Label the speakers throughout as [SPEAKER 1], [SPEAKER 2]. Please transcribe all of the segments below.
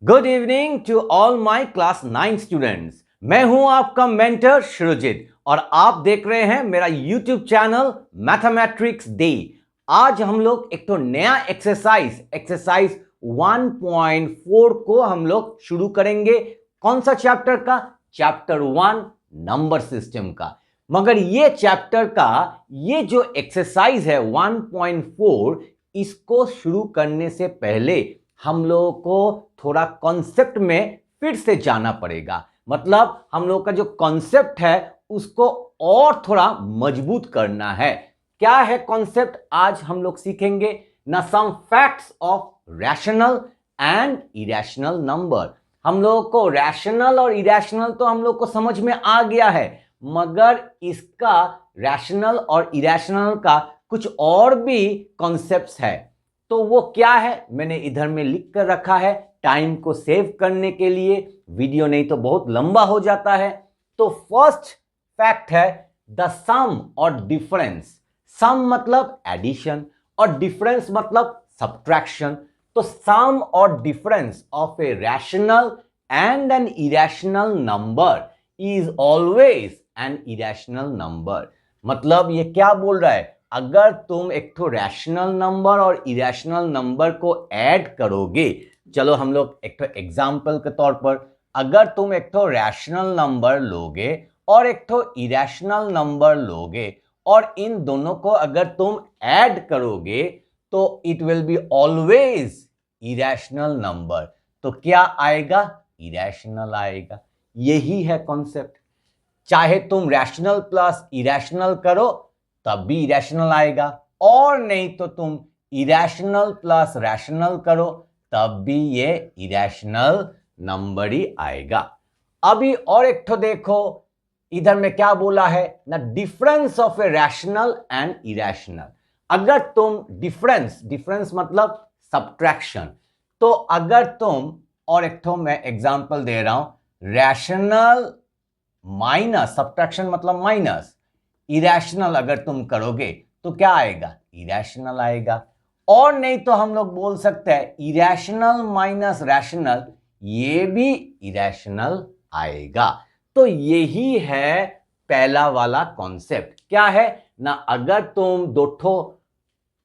[SPEAKER 1] Good evening to all my class 9 students. मैं हूं आपका मेंटर शुरुजीत और आप देख रहे हैं मेरा यूट्यूब चैनल मैथमेटिक्स डे। आज हम लोग एक तो नया एक्सरसाइज 1.4 को हम लोग शुरू करेंगे। कौन सा चैप्टर का? चैप्टर 1 नंबर सिस्टम का। मगर ये चैप्टर का ये जो एक्सरसाइज है 1.4, इसको शुरू करने से पहले हम लोगों को थोड़ा कॉन्सेप्ट में फिर से जाना पड़ेगा। मतलब हम लोग का जो कॉन्सेप्ट है उसको और थोड़ा मजबूत करना है। क्या है कॉन्सेप्ट? आज हम लोग सीखेंगे ना some facts of rational and irrational number. हम लोगों को रैशनल और इरेशनल तो हम लोग को समझ में आ गया है, मगर इसका रैशनल और इरेशनल का कुछ और भी कॉन्सेप्ट्स है। तो वो क्या है मैंने इधर में लिख कर रखा है टाइम को सेव करने के लिए। वीडियो नहीं तो बहुत लंबा हो जाता है। तो फर्स्ट फैक्ट है द सम और डिफरेंस। सम मतलब एडिशन और डिफरेंस मतलब सब्ट्रैक्शन। तो सम और difference of a rational and an irrational number is always an irrational number. मतलब ये क्या बोल रहा है? अगर तुम एक तो रैशनल नंबर और इरेशनल नंबर को ऐड करोगे, चलो हम लोग एक तो एग्जाम्पल के तौर पर, अगर तुम एक तो रैशनल नंबर लोगे और एक तो इरेशनल नंबर लोगे और इन दोनों को अगर तुम ऐड करोगे तो it will be always irrational number. तो क्या आएगा? इरेशनल आएगा। यही है कॉन्सेप्ट। चाहे तुम रैशनल प्लस इरेशनल करो तब भी इरेशनल आएगा, और नहीं तो तुम इरेशनल प्लस रैशनल करो तब भी ये इरेशनल नंबर ही आएगा। अभी और एक तो देखो, इधर में क्या बोला है ना, difference of a rational and irrational. अगर तुम डिफरेंस मतलब सब्ट्रैक्शन। तो अगर तुम, और एक तो मैं एग्जांपल दे रहा हूं, रैशनल माइनस, सब्ट्रैक्शन मतलब माइनस, इरेशनल अगर तुम करोगे तो क्या आएगा? इरेशनल आएगा। और नहीं तो हम लोग बोल सकते हैं इरेशनल माइनस रैशनल, ये भी इरेशनल आएगा। तो यही है पहला वाला कॉन्सेप्ट। क्या है ना, अगर तुम दो ठो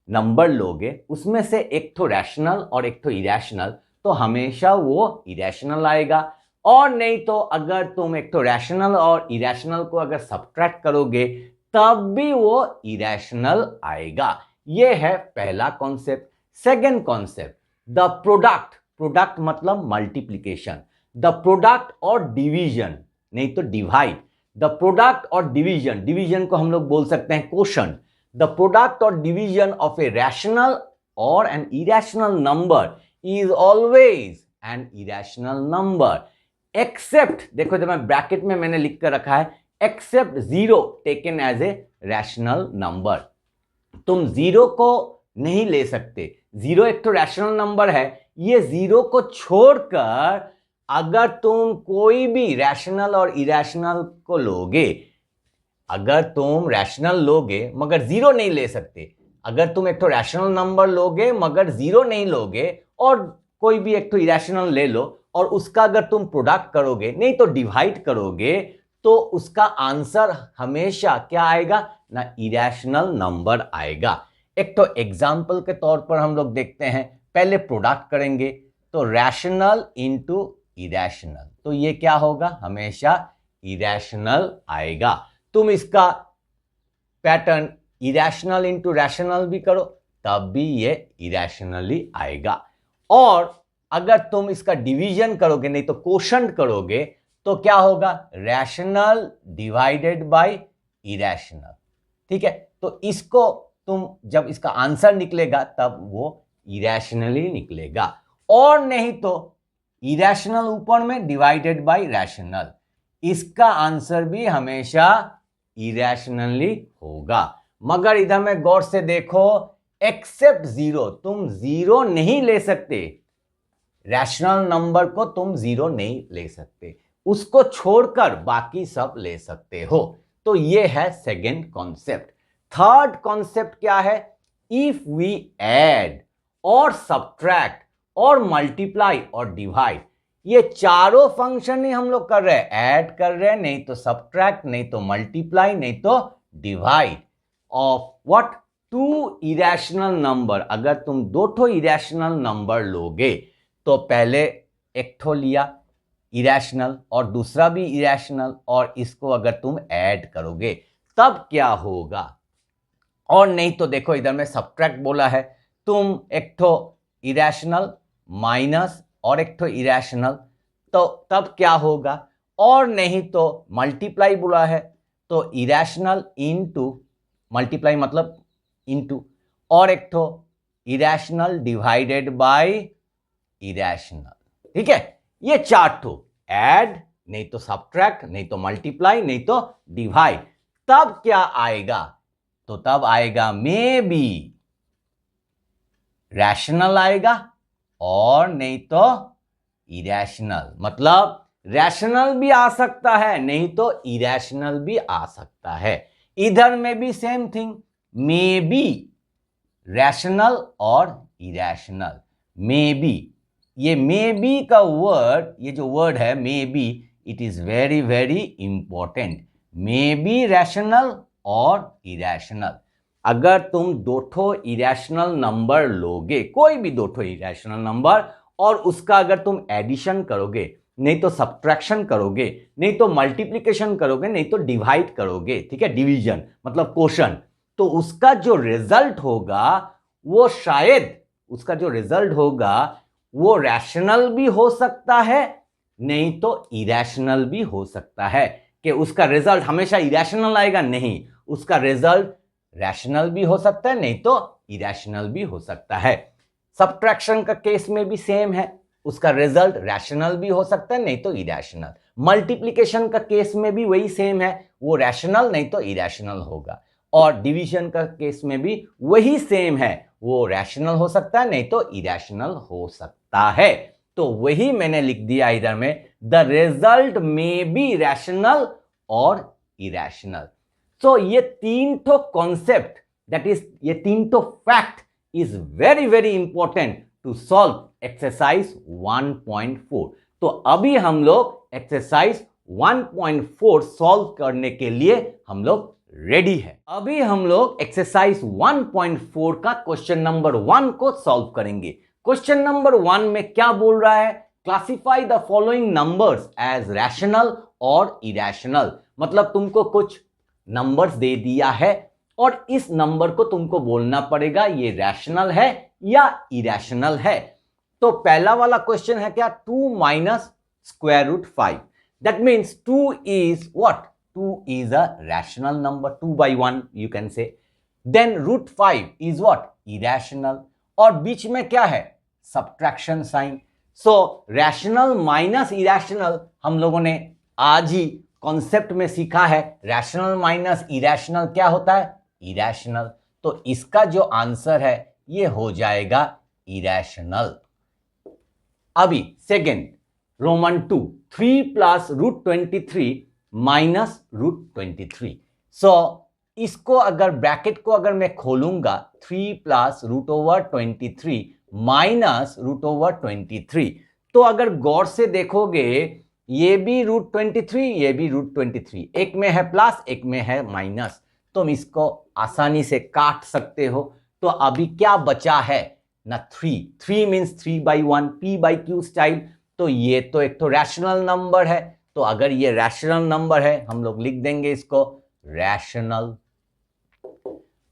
[SPEAKER 1] नंबर लोगे उसमें से एक तो रैशनल और एक तो इरेशनल, तो हमेशा वो इरेशनल आएगा। और नहीं तो अगर तुम एक तो रैशनल और इरेशनल को अगर सब्ट्रैक्ट करोगे तब भी वो इरेशनल आएगा। ये है पहला concept. Second concept, the product. Product मतलब मल्टीप्लिकेशन। द प्रोडक्ट और डिवीजन, नहीं तो डिवाइड। द प्रोडक्ट और डिवीजन, डिवीजन को हम लोग बोल सकते हैं क्वोशंट। द प्रोडक्ट और डिवीजन ऑफ ए रैशनल और an irrational number is always an irrational number except, देखो जब मैं ब्रैकेट में मैंने लिख कर रखा है, except zero taken as a rational number. तुम जीरो को नहीं ले सकते। जीरो एक तो रैशनल नंबर है, ये जीरो को छोड़कर अगर तुम कोई भी रैशनल और इरेशनल को लोगे, अगर तुम रैशनल लोगे मगर जीरो नहीं ले सकते, अगर तुम एक तो रैशनल नंबर लोगे मगर जीरो नहीं लोगे, और कोई भी एक तो इरेशनल ले लो और उसका अगर तुम प्रोडक्ट करोगे, नहीं तो डिवाइड करोगे, तो उसका आंसर हमेशा क्या आएगा ना, इरेशनल नंबर आएगा। एक तो एग्जाम्पल के तौर पर हम लोग देखते हैं, पहले प्रोडक्ट करेंगे तो रैशनल इंटू इरेशनल, तो ये क्या होगा? हमेशा इरेशनल आएगा। तुम इसका पैटर्न इरेशनल इंटू रैशनल भी करो तब भी ये इरेशनली आएगा। और अगर तुम इसका डिवीजन करोगे, नहीं तो क्वोशंट करोगे, तो क्या होगा? Rational divided by irrational. ठीक है, तो इसको तुम जब इसका आंसर निकलेगा तब वो इरेशनली निकलेगा। और नहीं तो इरेशनल ऊपर में डिवाइडेड बाय रैशनल, इसका आंसर भी हमेशा इरेशनली होगा। मगर इधर में गौर से देखो, एक्सेप्ट जीरो, तुम जीरो नहीं ले सकते। रैशनल नंबर को तुम जीरो नहीं ले सकते, उसको छोड़कर बाकी सब ले सकते हो। तो ये है सेकंड कॉन्सेप्ट। थर्ड कॉन्सेप्ट क्या है? इफ वी ऐड और सब्ट्रैक्ट और मल्टीप्लाई और डिवाइड, ये चारों फंक्शन ही हम लोग कर रहे हैं, ऐड कर रहे हैं, नहीं तो सब्ट्रैक्ट, नहीं तो मल्टीप्लाई, नहीं तो divide of what, two irrational number. अगर तुम दो ठो इरेशनल नंबर लोगे तो पहले एक ठो लिया इरेशनल और दूसरा भी इरेशनल, और इसको अगर तुम ऐड करोगे तब क्या होगा। और नहीं तो देखो इधर में सब्ट्रैक्ट बोला है, तुम एक ठो इरेशनल माइनस और एक ठो इरेशनल, तो तब क्या होगा। और नहीं तो मल्टीप्लाई बोला है, तो इरेशनल इनटू, मल्टीप्लाई मतलब इनटू, और एक ठो इरेशनल डिवाइडेड बाय इरेशनल। ठीक है, ये चार ठो, ऐड, नहीं तो सब्ट्रैक्ट, नहीं तो मल्टीप्लाई, नहीं तो डिवाइड, तब क्या आएगा, तो तब आएगा मे बी रैशनल आएगा, और नहीं तो इरेशनल। मतलब रैशनल भी आ सकता है, नहीं तो इरेशनल भी आ सकता है। इधर में भी same thing, may be rational और इरेशनल। मे बी, ये मे बी का वर्ड, ये जो वर्ड है may be, it is very very important. May be rational और इरेशनल। अगर तुम दो ठो इरेशनल नंबर लोगे, कोई भी दो ठो इरेशनल नंबर, और उसका अगर तुम एडिशन करोगे, नहीं तो सब्ट्रैक्शन करोगे, नहीं तो मल्टीप्लिकेशन करोगे, नहीं तो डिवाइड करोगे, ठीक है, डिवीजन मतलब क्वोशन, तो उसका जो रिजल्ट होगा वो शायद, उसका जो रिजल्ट होगा वो रैशनल भी हो सकता है, नहीं तो इरेशनल भी हो सकता है। कि उसका रिजल्ट हमेशा इरेशनल आएगा, नहीं, उसका रिजल्ट रैशनल भी हो सकता है, नहीं तो इरेशनल भी हो सकता है। सब्ट्रैक्शन का केस में भी सेम है, उसका रिजल्ट रैशनल भी हो सकता है, नहीं तो इरेशनल। मल्टीप्लिकेशन का केस में भी वही सेम है, वो रैशनल नहीं तो इरेशनल होगा। और डिवीजन का केस में भी वही सेम है, वो रैशनल हो सकता है, नहीं तो इरेशनल हो सकता है। तो वही मैंने लिख दिया इधर में, the result may be rational और इरेशनल। तो ये तीन ठो कॉन्सेप्ट, दैट इज ये तीन ठो fact is very very important to solve exercise 1.4। तो अभी हम लोग एक्सरसाइज 1.4 सॉल्व करने के लिए हम लोग रेडी है। अभी हम लोग एक्सरसाइज 1.4 का क्वेश्चन नंबर 1 को सॉल्व करेंगे। क्वेश्चन नंबर 1 में क्या बोल रहा है, classify the following numbers as rational और इरेशनल। मतलब तुमको कुछ नंबर्स दे दिया है और इस नंबर को तुमको बोलना पड़ेगा ये रैशनल है या इरेशनल है। तो पहला वाला क्वेश्चन है क्या, 2 minus square root 5, that means 2 is what, 2 is a rational number, 2 by 1 you can say. Then root 5 is what, irrational. और बीच में क्या है, subtraction sign. So rational minus irrational हम लोगों ने आज ही कॉन्सेप्ट में सीखा है। rational minus irrational क्या होता है, irrational। तो इसका जो आंसर है ये हो जाएगा irrational। अभी सेकेंड, Roman 2, 3 plus root 23 minus root 23। So इसको अगर ब्रैकेट को अगर मैं खोलूंगा, 3 plus root over 23 minus root over 23, तो अगर गौर से देखोगे ये भी रूट 23, ये भी रूट 23, एक में है प्लस एक में है माइनस, तुम इसको आसानी से काट सकते हो। तो अभी क्या बचा है ना, 3 मीन्स 3/1 p/q स्टाइल। तो ये तो एक तो रैशनल नंबर है, तो अगर ये रैशनल नंबर है हम लोग लिख देंगे इसको रैशनल।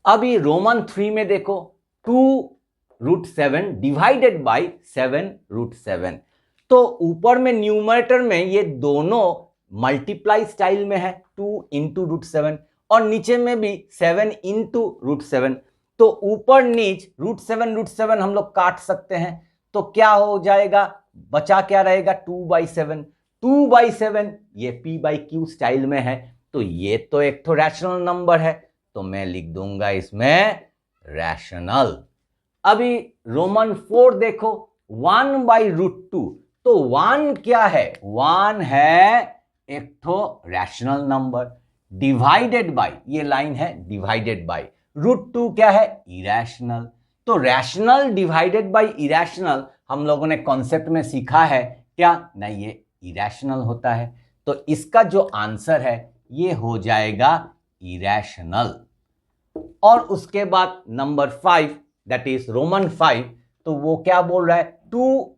[SPEAKER 1] अभी रोमन 3 में देखो, 2√7 डिवाइडेड बाय 7√7। तो ऊपर में न्यूमरेटर में ये दोनों मल्टीप्लाई स्टाइल में है, 2 इंटू √7, और नीचे में भी 7 इंटू √7। तो ऊपर नीच √7 हम लोग काट सकते हैं। तो क्या हो जाएगा, बचा क्या रहेगा, 2/7। 2/7 ये p/q स्टाइल में है, तो ये तो एक तो रैशनल नंबर है, तो मैं लिख दूंगा इसमें रैशनल। अभी रोमन 4 देखो, 1/√2। तो 1 क्या है, 1 है एक तो रैशनल नंबर, डिवाइडेड बाय, ये लाइन है डिवाइडेड बाय, √2 क्या है, इरेशनल। तो रैशनल डिवाइडेड बाय इरेशनल हम लोगों ने कॉन्सेप्ट में सीखा है क्या? नहीं, ये इरेशनल होता है। तो इसका जो आंसर है ये हो जाएगा इरेशनल। और उसके बाद नंबर 5 दैट इज रोमन 5, तो वो क्या बोल रहा है? 2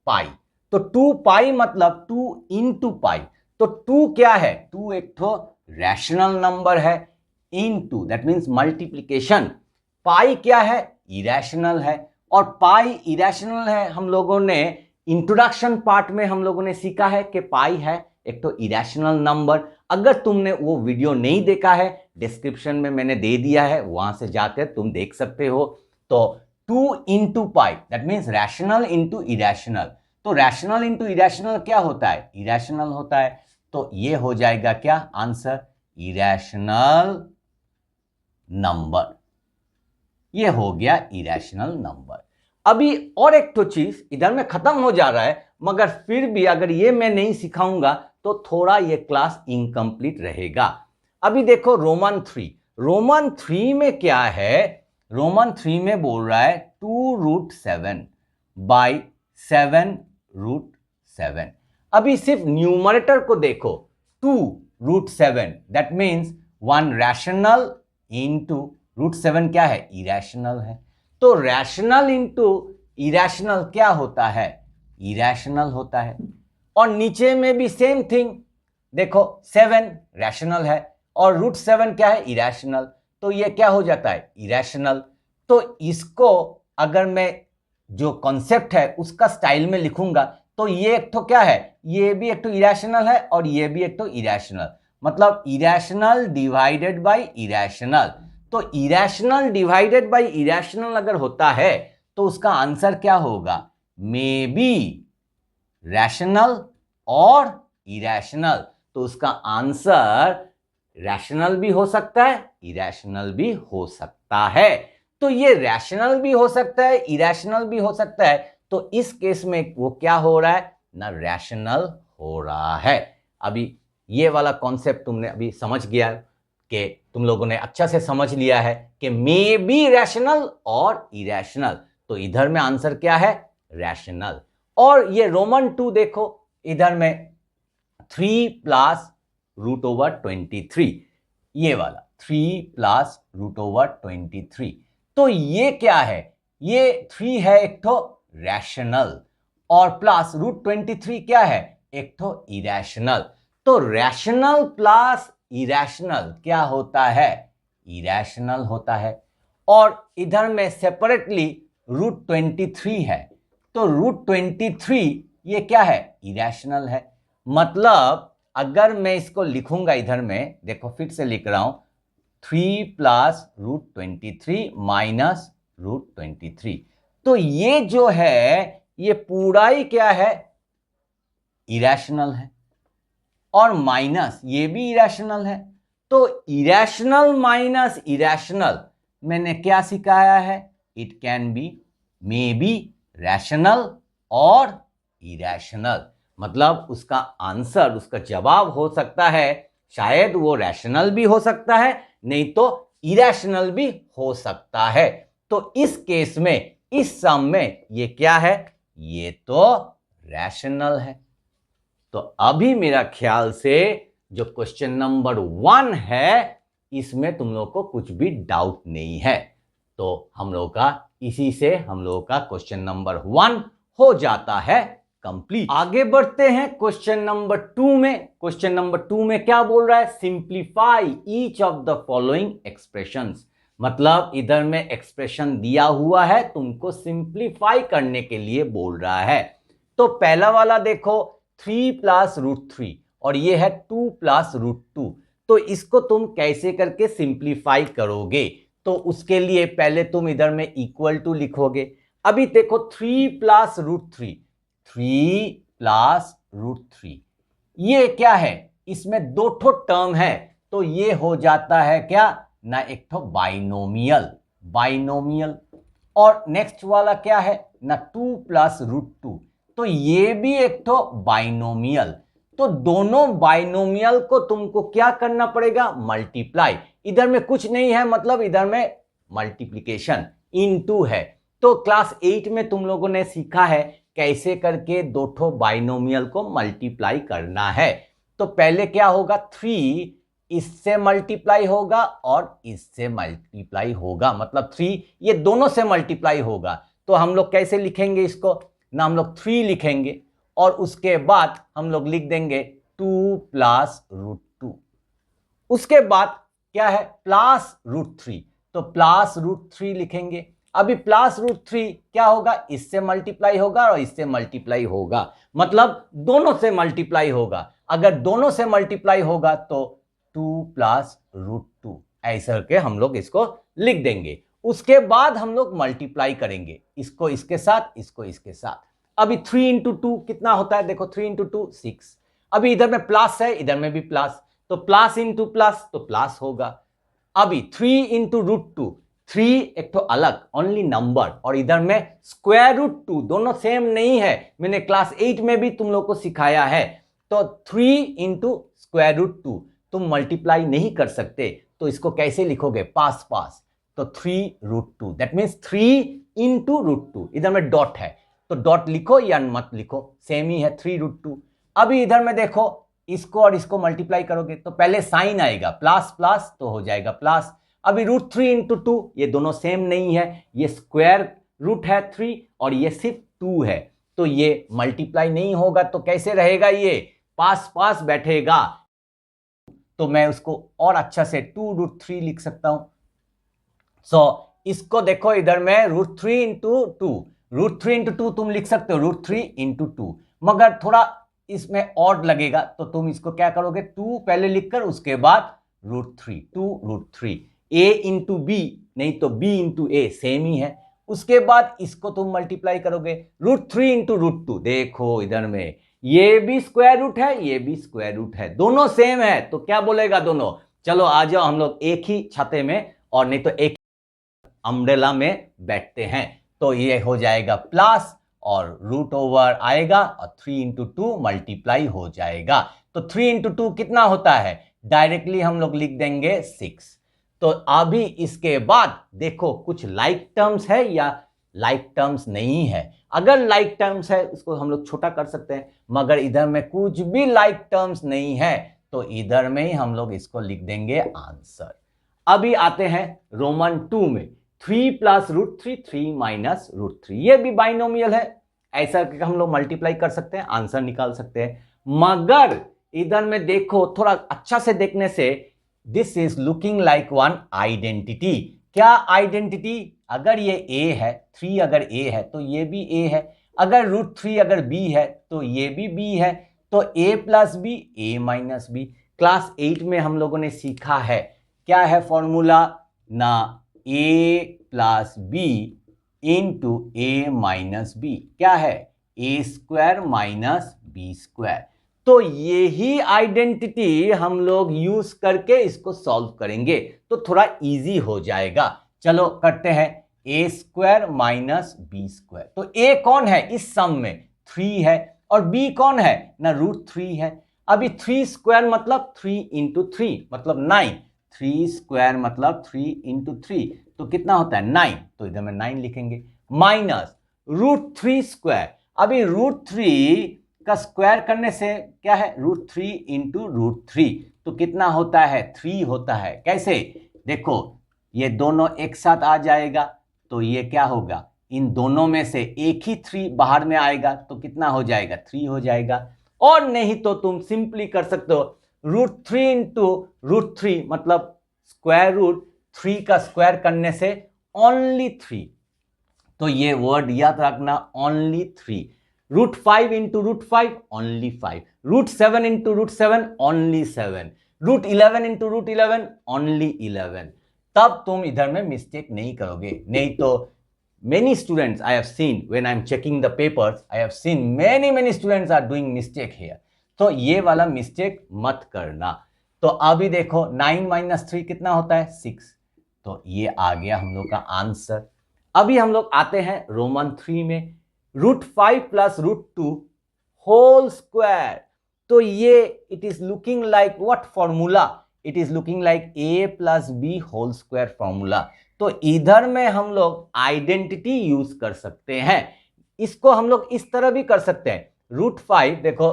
[SPEAKER 1] पाई। तो 2 पाई मतलब 2 इंटू पाई। तो 2 क्या है? 2 एक तो रैशनल नंबर है, इनटू दैट मींस मल्टीप्लिकेशन। पाई क्या है? इरेशनल है। और पाई इरेशनल है, हम लोगों ने इंट्रोडक्शन पार्ट में हम लोगों ने सीखा है कि पाई है एक तो इरेशनल नंबर। अगर तुमने वो वीडियो नहीं देखा है, डिस्क्रिप्शन में मैंने दे दिया है, वहां से जाकर तुम देख सकते हो। तो 2 into pi that means rational into irrational. तो रैशनल इंटू इरेशनल क्या होता है? इरेशनल होता है। तो ये हो जाएगा क्या आंसर? Irrational number. ये हो गया इरेशनल नंबर। अभी और एक तो चीज इधर में खत्म हो जा रहा है, मगर फिर भी अगर ये मैं नहीं सिखाऊंगा तो थोड़ा ये क्लास इनकम्प्लीट रहेगा। अभी देखो रोमन 3। रोमन 3 में क्या है? रोमन 3 में बोल रहा है 2√7 बाई 7√7। अभी सिर्फ न्यूमरेटर को देखो, 2√7 दैट मीन्स 1 रैशनल इंटू √7 क्या है? इरेशनल है। तो रैशनल इंटू इरेशनल क्या होता है? इरेशनल होता है। और नीचे में भी सेम थिंग देखो, 7 रैशनल है और √7 क्या है? इरेशनल। तो ये क्या हो जाता है? इरेशनल। तो इसको अगर मैं जो कॉन्सेप्ट है उसका स्टाइल में लिखूंगा तो ये एक तो क्या है? ये भी एक तो इरेशनल है और ये भी एक तो इरेशनल, मतलब इरेशनल डिवाइडेड बाय इरेशनल। तो इरेशनल डिवाइडेड बाय इरेशनल अगर होता है तो उसका आंसर क्या होगा? मे बी रैशनल और इरेशनल। तो उसका आंसर रैशनल भी हो सकता है, इरेशनल भी हो सकता है। तो ये रैशनल भी हो सकता है, इरेशनल भी हो सकता है। तो इस केस में वो क्या हो रहा है? ना रैशनल हो रहा है। अभी ये वाला कॉन्सेप्ट तुमने अभी समझ गया कि तुम लोगों ने अच्छा से समझ लिया है कि मे बी रैशनल और इरेशनल। तो इधर में आंसर क्या है? रैशनल। और ये रोमन 2 देखो, इधर में 3 प्लस √23, ये वाला 3 प्लस √23। तो ये क्या है? ये 3 है एक तो रैशनल और प्लस √23 क्या है? एक तो इरेशनल। तो रैशनल प्लस इरेशनल क्या होता है? इरेशनल होता है। और इधर में सेपरेटली √23 है, तो √23 ये क्या है? इरेशनल है। मतलब अगर मैं इसको लिखूंगा, इधर में देखो फिर से लिख रहा हूं, 3 प्लस √23 माइनस √23। तो ये जो है ये पूरा ही क्या है? इरेशनल है। और माइनस ये भी इरेशनल है। तो इरेशनल माइनस इरेशनल मैंने क्या सिखाया है? It can be may be rational और इरेशनल। मतलब उसका आंसर, उसका जवाब हो सकता है, शायद वो रैशनल भी हो सकता है, नहीं तो इरेशनल भी हो सकता है। तो इस केस में, इस सम में ये क्या है? ये तो रैशनल है। तो अभी मेरा ख्याल से जो क्वेश्चन नंबर 1 है इसमें तुम लोग को कुछ भी डाउट नहीं है। तो हम लोग का इसी से हम लोग का क्वेश्चन नंबर 1 हो जाता है कंप्लीट। आगे बढ़ते हैं क्वेश्चन नंबर 2 में। क्वेश्चन नंबर 2 में क्या बोल रहा है? Simplify each of the following expressions. मतलब इधर में एक्सप्रेशन दिया हुआ है, तुमको सिंप्लीफाई करने के लिए बोल रहा है। तो पहला वाला देखो, 3 प्लस √3 और ये है 2 प्लस √2। तो इसको तुम कैसे करके सिंप्लीफाई करोगे? तो उसके लिए पहले तुम इधर में इक्वल टू लिखोगे। अभी देखो 3 प्लस √3, 3 प्लस √3 ये क्या है? इसमें दो ठो टर्म है, तो ये हो जाता है क्या ना? एक ठो बाइनोमियल, बाइनोमियल। और नेक्स्ट वाला क्या है ना? 2 प्लस √2, तो ये भी एक तो बाइनोमियल। तो दोनों बाइनोमियल को तुमको क्या करना पड़ेगा? मल्टीप्लाई। इधर में कुछ नहीं है, मतलब इधर में मल्टीप्लिकेशन, इनटू है। तो क्लास 8 में तुम लोगों ने सीखा है कैसे करके दो ठो बाइनोमियल को मल्टीप्लाई करना है। तो पहले क्या होगा, 3 इससे मल्टीप्लाई होगा और इससे मल्टीप्लाई होगा, मतलब 3 ये दोनों से मल्टीप्लाई होगा। तो हम लोग कैसे लिखेंगे इसको ना, हम लोग 3 लिखेंगे और उसके बाद हम लोग लिख देंगे 2 प्लस रूट 2। उसके बाद क्या है, प्लस रूट 3, तो प्लस रूट 3 लिखेंगे। अभी प्लस रूट 3 क्या होगा, इससे मल्टीप्लाई होगा और इससे मल्टीप्लाई होगा, मतलब दोनों से मल्टीप्लाई होगा। अगर दोनों से मल्टीप्लाई होगा तो 2 प्लस रूट 2 ऐसा करके हम लोग इसको लिख देंगे। उसके बाद हम लोग मल्टीप्लाई करेंगे, इसको इसके साथ, इसको इसके साथ। अभी 3 इंटू 2 कितना होता है, देखो 3 इंटू 2 6। अभी इधर में प्लस है, इधर में भी प्लस, तो प्लस इंटू प्लस तो प्लस होगा। अभी 3 इंटू रूट 2, 3 एक तो अलग ओनली नंबर, और इधर में स्क्वायर रूट 2, दोनों सेम नहीं है, मैंने क्लास 8 में भी तुम लोग को सिखाया है। तो 3 इंटू स्क्वायर रूट 2 तुम मल्टीप्लाई नहीं कर सकते, तो इसको कैसे लिखोगे, पास पास, तो 3 root 2, that means 3 into root 2। इधर में डॉट है तो डॉट लिखो या मत लिखो, सेम ही है 3 रूट 2। अभी इधर में देखो, इसको और इसको मल्टीप्लाई करोगे तो पहले साइन आएगा, प्लस प्लस तो हो जाएगा प्लस। अभी रूट 3 इंटू 2, ये दोनों सेम नहीं है, ये स्क्वायर रूट है 3 और ये सिर्फ 2 है, तो ये मल्टीप्लाई नहीं होगा, तो कैसे रहेगा, ये पास पास बैठेगा। तो मैं उसको और अच्छा से 2 रूट 3 लिख सकता हूं। इसको देखो, इधर में रूट 3 इंटू 2, रूट 3 इंटू 2 तुम लिख सकते हो रूट 3 इंटू 2, मगर थोड़ा इसमें ऑड लगेगा, तो तुम इसको क्या करोगे, 2 पहले लिखकर उसके बाद root 3, 2 root 3, a into B, नहीं तो b इंटू ए, सेम ही है। उसके बाद इसको तुम मल्टीप्लाई करोगे, रूट 3 इंटू रूट 2, देखो इधर में ये भी स्क्वायर रूट है, ये भी स्क्वायर रूट है, दोनों सेम है, तो क्या बोलेगा दोनों। चलो आ जाओ, हम लोग एक ही छाते में और नहीं तो एक अम्ब्रेला में बैठते हैं, तो ये हो जाएगा प्लस और रूट ओवर आएगा और 3 इंटू 2 मल्टीप्लाई हो जाएगा। तो 3 इंटू 2 कितना होता है, डायरेक्टली हम लोग लिख देंगे 6। तो अभी इसके बाद देखो कुछ लाइक टर्म्स है या लाइक टर्म्स नहीं है। अगर लाइक टर्म्स है उसको हम लोग छोटा कर सकते हैं, मगर इधर में कुछ भी लाइक टर्म्स नहीं है, तो इधर में ही हम लोग इसको लिख देंगे आंसर। अभी आते हैं रोमन 2 में, 3 प्लस रूट 3, 3 माइनस रूट 3, ये भी बाइनोमियल है, ऐसा करके हम लोग मल्टीप्लाई कर सकते हैं, आंसर निकाल सकते हैं। मगर इधर में देखो, थोड़ा अच्छा से देखने से this is looking like one identity. क्या आइडेंटिटी, अगर ये a है, 3 अगर a है तो ये भी a है, अगर रूट 3 अगर b है तो ये भी b है, तो a plus b, a minus b। Class 8 में हम लोगों ने सीखा है, क्या है फॉर्मूला ना, a plus B into A minus B, क्या है, A square minus B square. तो यही आइडेंटिटी हम लोग यूज करके इसको सॉल्व करेंगे, तो थोड़ा इजी हो जाएगा। चलो करते हैं, ए स्क्वायर माइनस बी स्क्वायर। तो ए कौन है इस सम में, 3 है, और बी कौन है ना, रूट 3 है। अभी 3 स्क्वायर मतलब 3 इंटू 3 मतलब 9, 3 स्क्वायर मतलब 3 इंटू 3, तो कितना होता है 9, तो इधर में 9 लिखेंगे, माइनस रूट 3 स्क्वायर। अभी रूट 3 का स्क्वायर करने से क्या है, रूट 3 इंटू रूट 3, तो कितना होता है 3 होता है। कैसे, देखो ये दोनों एक साथ आ जाएगा, तो ये क्या होगा, इन दोनों में से एक ही 3 बाहर में आएगा, तो कितना हो जाएगा 3 हो जाएगा। और नहीं तो तुम सिंपली कर सकते हो, रूट 3 इंटू रूट 3 मतलब स्क्वायर रूट 3 का स्क्वायर करने से ओनली 3, तो ये वर्ड याद रखना, only 3। Root 5 into root 5 only 5, root 7 into root 7 only 7, root 11 into root 11 only 11। तब तुम इधर में मिस्टेक नहीं करोगे, नहीं तो many students I have seen when I am checking the papers, I have seen many students are doing mistake here, तो ये वाला मिस्टेक मत करना। तो अभी देखो 9 माइनस 3 कितना होता है 6, तो ये आ गया हम लोग का आंसर। अभी हम लोग आते हैं रोमन 3 में, root 5 plus root 2 whole square. तो ये it is looking like what formula, it is looking like a plus B whole square formula. तो इधर में हम लोग आइडेंटिटी यूज कर सकते हैं। इसको हम लोग इस तरह भी कर सकते हैं, √5 देखो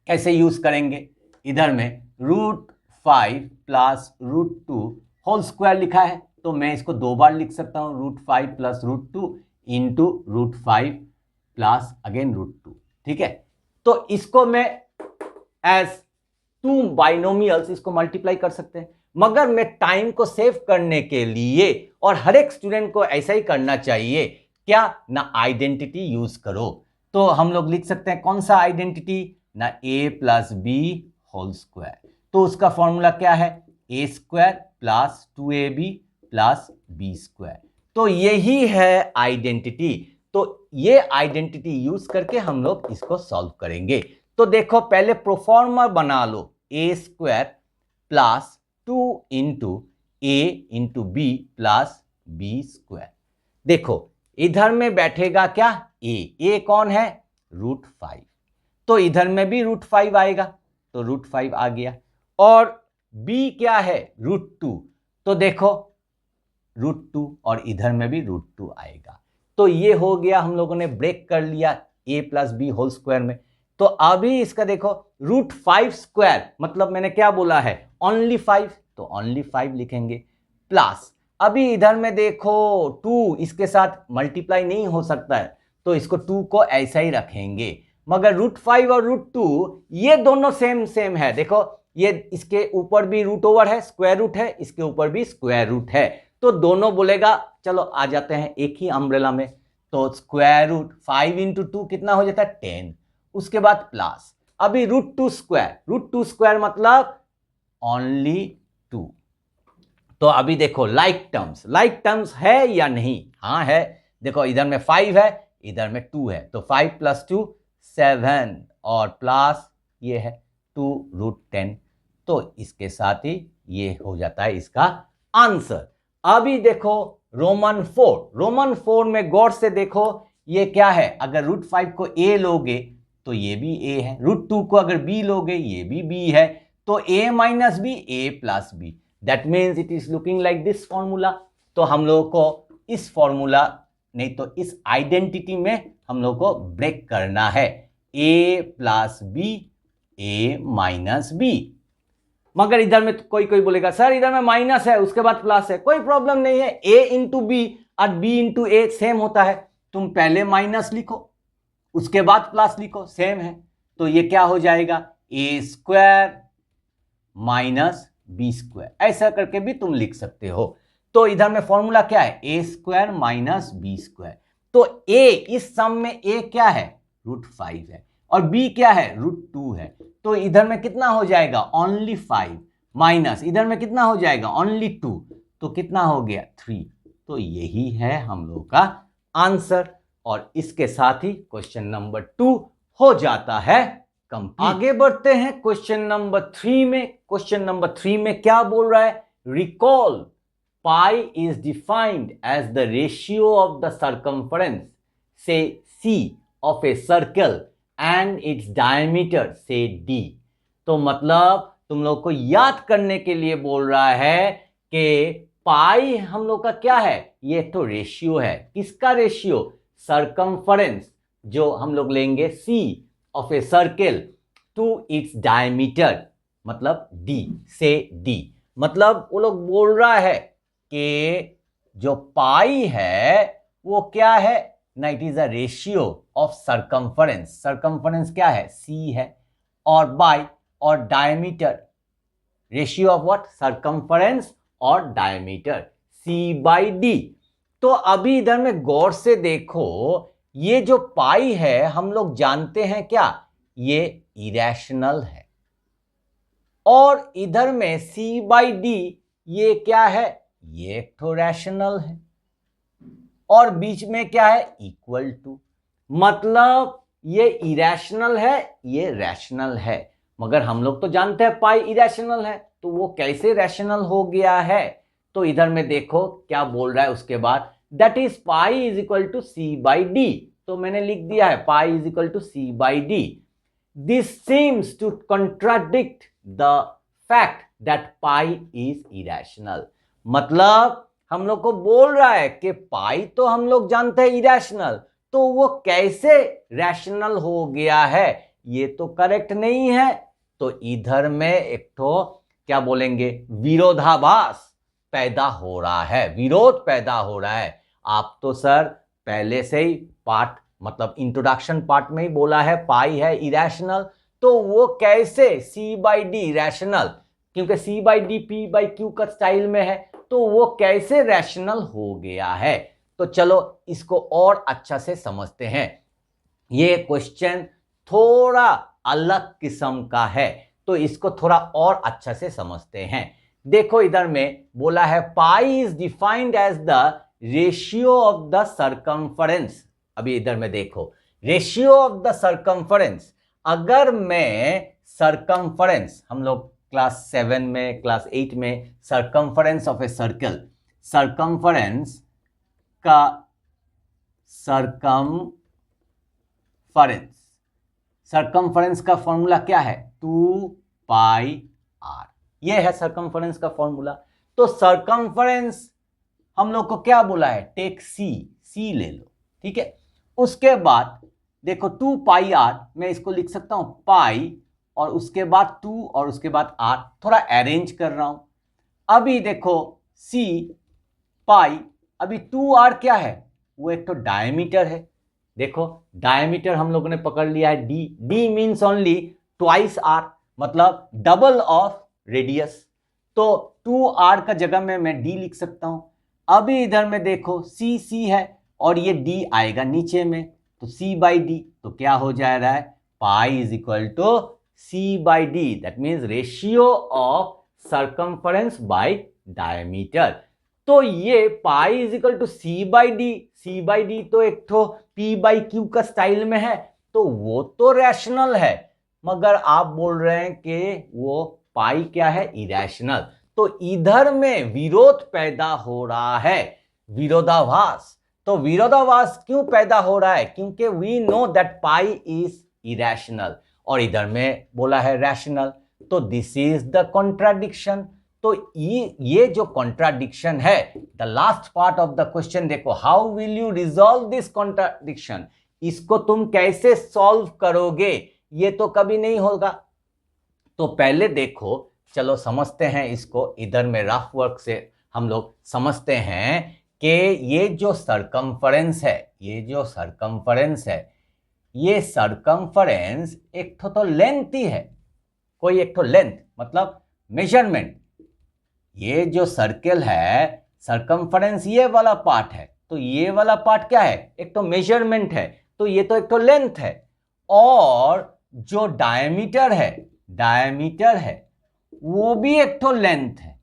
[SPEAKER 1] कैसे यूज करेंगे। इधर में √5 प्लस √2 होल स्क्वायर लिखा है, तो मैं इसको दो बार लिख सकता हूं, √5 प्लस √2 इंटू √5 प्लस अगेन √2। ठीक है, तो इसको मैं एज टू बाइनोमियल्स इसको मल्टीप्लाई कर सकते हैं। मगर मैं टाइम को सेव करने के लिए, और हर एक स्टूडेंट को ऐसा ही करना चाहिए, क्या ना आइडेंटिटी यूज करो। तो हम लोग लिख सकते हैं कौन सा आइडेंटिटी, ना a plus B whole square. तो उसका फॉर्मूला क्या है, a square plus 2ab plus B square. तो यही है आइडेंटिटी। तो ये आइडेंटिटी यूज करके हम लोग इसको सॉल्व करेंगे। तो देखो पहले प्रोफॉर्मा बना लो, a square plus 2 into a into B plus B square. देखो इधर में बैठेगा क्या, a कौन है, √5, तो इधर में भी √5 आएगा, तो √5 आ गया। और b क्या है, √2, तो देखो √2 और इधर में भी √2 आएगा। तो ये हो गया, हम लोगों ने ब्रेक कर लिया a plus B whole square में। तो अभी इसका देखो √5 स्क्वायर, मतलब मैंने क्या बोला है, ओनली 5, तो ओनली 5 लिखेंगे, प्लस अभी इधर में देखो 2 इसके साथ मल्टीप्लाई नहीं हो सकता है, तो इसको 2 को ऐसा ही रखेंगे। मगर √5 और √2 ये दोनों सेम है। देखो ये इसके ऊपर भी रूट ओवर है, स्क्वायर रूट है, इसके ऊपर भी स्क्वायर रूट है, तो दोनों बोलेगा चलो आ जाते हैं एक ही अम्ब्रेला में। तो स्क्वायर रूट 5 इंटू 2 कितना हो जाता है, 10, उसके बाद प्लस अभी √2 स्क्वायर मतलब ओनली 2। तो अभी देखो लाइक टर्म्स है या नहीं, हाँ है। देखो इधर में 5 है, इधर में 2 है, तो 5 प्लस 2 7 और प्लस ये है 2√10। तो इसके साथ ही ये हो जाता है इसका आंसर। अभी देखो रोमन 4 में गौर से देखो ये क्या है, अगर √5 को a लोगे तो ये भी a है, √2 को अगर b लोगे ये भी b है, तो a minus b a plus b, that means it is looking like this formula. तो हम लोगों को इस फॉर्मूला नहीं तो इस आइडेंटिटी में हम लोग को ब्रेक करना है, a plus B a minus B. मगर इधर में तो कोई बोलेगा सर इधर में माइनस है उसके बाद प्लस है, कोई प्रॉब्लम नहीं है, a इंटू बी और b इंटू a सेम होता है, तुम पहले माइनस लिखो उसके बाद प्लस लिखो, सेम है। तो ये क्या हो जाएगा, a square minus B square, ऐसा करके भी तुम लिख सकते हो। तो इधर में फॉर्मूला क्या है, a square minus B square. तो a इस सम में a क्या है, √5 है, और b क्या है, √2 है। तो इधर में कितना हो जाएगा, ओनली 5, माइनस इधर में कितना हो जाएगा, ओनली 2, तो कितना हो गया 3। तो यही है हम लोग का आंसर, और इसके साथ ही क्वेश्चन नंबर 2 हो जाता है कंप्लीट। आगे बढ़ते हैं क्वेश्चन नंबर 3 में। क्वेश्चन नंबर 3 में क्या बोल रहा है, recall pi is defined as the ratio of the circumference, say c, of a circle and its diameter, say d। तो मतलब तुम लोग को याद करने के लिए बोल रहा है कि पाई हम लोग का क्या है, ये तो रेशियो है, किसका रेशियो, सरकमफरेंस जो हम लोग लेंगे c of a circle to its diameter, मतलब d से d। मतलब वो लोग बोल रहा है कि जो पाई है वो क्या है ना, it is a ratio of circumference क्या है, c है, और बाय और diameter, ratio of what, circumference और डायमीटर, c/d। तो अभी इधर में गौर से देखो, ये जो पाई है हम लोग जानते हैं क्या, ये इरेशनल है, और इधर में c/d ये क्या है, ये एक तो रैशनल है, और बीच में क्या है, इक्वल टू। मतलब ये इरेशनल है, ये रैशनल है, मगर हम लोग तो जानते हैं पाई इरेशनल है, तो वो कैसे रैशनल हो गया है। तो इधर में देखो क्या बोल रहा है उसके बाद, that is pi is equal to c/d। तो मैंने लिख दिया है pi is equal to c/d। This seems to contradict the fact that pi is irrational. मतलब हम लोग को बोल रहा है कि पाई तो हम लोग जानते हैं इरेशनल, तो वो कैसे रैशनल हो गया है, ये तो करेक्ट नहीं है। तो इधर में एक तो क्या बोलेंगे, विरोधाभास पैदा हो रहा है, विरोध पैदा हो रहा है। आप तो सर पहले से ही पार्ट मतलब इंट्रोडक्शन पार्ट में ही बोला है पाई है इरेशनल, तो वो कैसे C बाई डी रैशनल, क्योंकि C by D P by Q का स्टाइल में है, तो वो कैसे रैशनल हो गया है। तो चलो इसको और अच्छा से समझते हैं। ये क्वेश्चन थोड़ा अलग किस्म का है, तो इसको थोड़ा और अच्छा से समझते हैं। देखो इधर में बोला है pi is defined as the ratio of the circumference. अभी इधर में देखो रेशियो ऑफ द सर्कमफरेंस, अगर मैं सर्कमफरेंस, हम लोग क्लास 7 में क्लास 8 में circumference of a circle, circumference का सर्कमफरेंस का फॉर्मूला क्या है, 2 पाई आर, ये है सर्कमफरेंस का फॉर्मूला। तो सर्कमफरेंस हम लोग को क्या बोला है, टेक सी ले लो, ठीक है। उसके बाद देखो 2 पाई आर, मैं इसको लिख सकता हूं पाई और उसके बाद 2 और उसके बाद आर, थोड़ा अरेंज कर रहा हूं। अभी देखो सी पाई, अभी 2r क्या है, वो एक तो डायमीटर है। देखो डायमीटर हम लोगों ने पकड़ लिया है D means only twice R, मतलब डबल ऑफ रेडियस। तो 2r का जगह में मैं d लिख सकता हूं। अभी इधर में देखो सी है और ये d आएगा नीचे में, तो c बाई डी, तो क्या हो जा रहा है, pi is equal to c by D, that means ratio of circumference by diameter. तो ये pi is equal to C by D तो एक तो P बाई क्यू का स्टाइल में है, तो वो तो रैशनल है, मगर आप बोल रहे हैं कि वो पाई क्या है, इरेशनल। तो इधर में विरोध पैदा हो रहा है, विरोधाभास। तो विरोधाभास क्यों पैदा हो रहा है, क्योंकि we know that pi is irrational और इधर में बोला है रैशनल, तो दिस इज द कॉन्ट्राडिक्शन। तो ये जो कॉन्ट्राडिक्शन है, the last part of the question देखो, how will you resolve this contradiction, इसको तुम कैसे सॉल्व करोगे, ये तो कभी नहीं होगा। तो पहले देखो चलो समझते हैं इसको, इधर में रफ वर्क से हम लोग समझते हैं कि ये जो सर्कमफरेंस है, ये सर्कमफरेंस एक तो लेंथ ही है, कोई एक तो लेंथ मतलब मेजरमेंट। ये जो सर्कल है सर्कमफरेंस ये वाला पार्ट है, तो ये वाला पार्ट क्या है, एक तो मेजरमेंट है, तो ये तो एक तो लेंथ है। और जो डायमीटर है वो भी एक तो लेंथ है,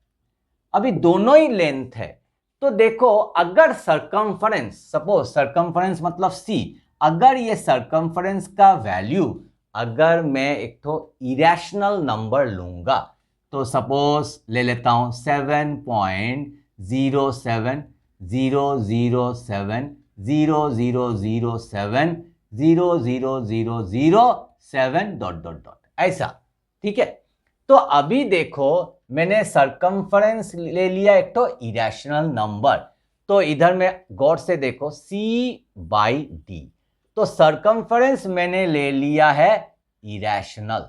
[SPEAKER 1] अभी दोनों ही लेंथ है। तो देखो अगर सर्कमफरेंस, सपोज सर्कमफरेंस मतलब C, अगर ये सर्कमफरेंस का वैल्यू अगर मैं एक तो इरेशनल नंबर लूंगा, तो सपोज ले लेता हूं 7.07000700007 ... ऐसा, ठीक है। तो अभी देखो मैंने सर्कमफरेंस ले लिया एक तो इरेशनल नंबर, तो इधर में गौर से देखो C बाई डी, तो सर्कमफरेंस मैंने ले लिया है इरेशनल,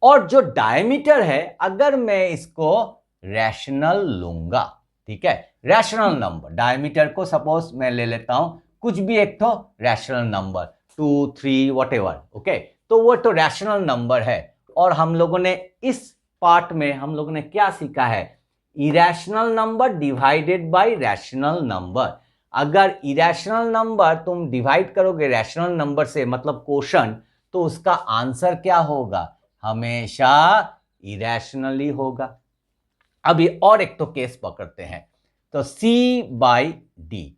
[SPEAKER 1] और जो डायमीटर है अगर मैं इसको रैशनल लूंगा, ठीक है, रैशनल नंबर, डायमीटर को सपोज मैं ले लेता हूं कुछ भी एक तो रैशनल नंबर 2 3 व्हाटएवर, ओके, तो वो तो रैशनल नंबर है। और हम लोगों ने इस पार्ट में हम लोगों ने क्या सीखा है, irrational number divided by rational number. अगर इरेशनल नंबर तुम डिवाइड करोगे रैशनल नंबर से मतलब क्वोशंट, तो उसका आंसर क्या होगा, हमेशा इरेशनली होगा। अभी और एक तो केस पकड़ते हैं, तो C बाई डी,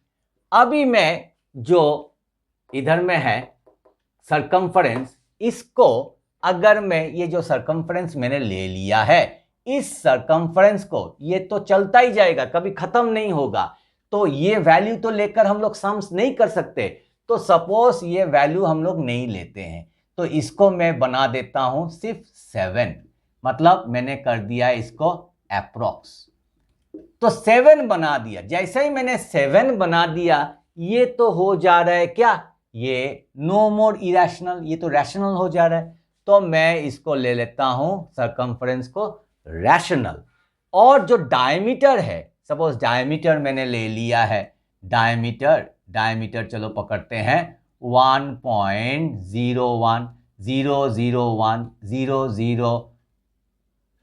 [SPEAKER 1] अभी मैं जो इधर में है सर्कमफरेंस, इसको अगर मैं ये जो सर्कमफरेंस मैंने ले लिया है, इस सर्कमफरेंस को ये तो चलता ही जाएगा, कभी खत्म नहीं होगा, तो ये वैल्यू तो लेकर हम लोग सम्स नहीं कर सकते। तो सपोज ये वैल्यू हम लोग नहीं लेते हैं, तो इसको मैं बना देता हूं सिर्फ 7, मतलब मैंने कर दिया इसको अप्रोक्स। तो 7 बना दिया। जैसे ही मैंने 7 बना दिया, ये तो हो जा रहा है क्या, ये नो मोर इरेशनल, ये तो रैशनल हो जा रहा है। तो मैं इसको ले लेता हूं सरकमफ्रेंस को रैशनल। और जो डायमीटर है, सपोज डायमीटर मैंने ले लिया है, डायमीटर चलो पकड़ते हैं 1.01 001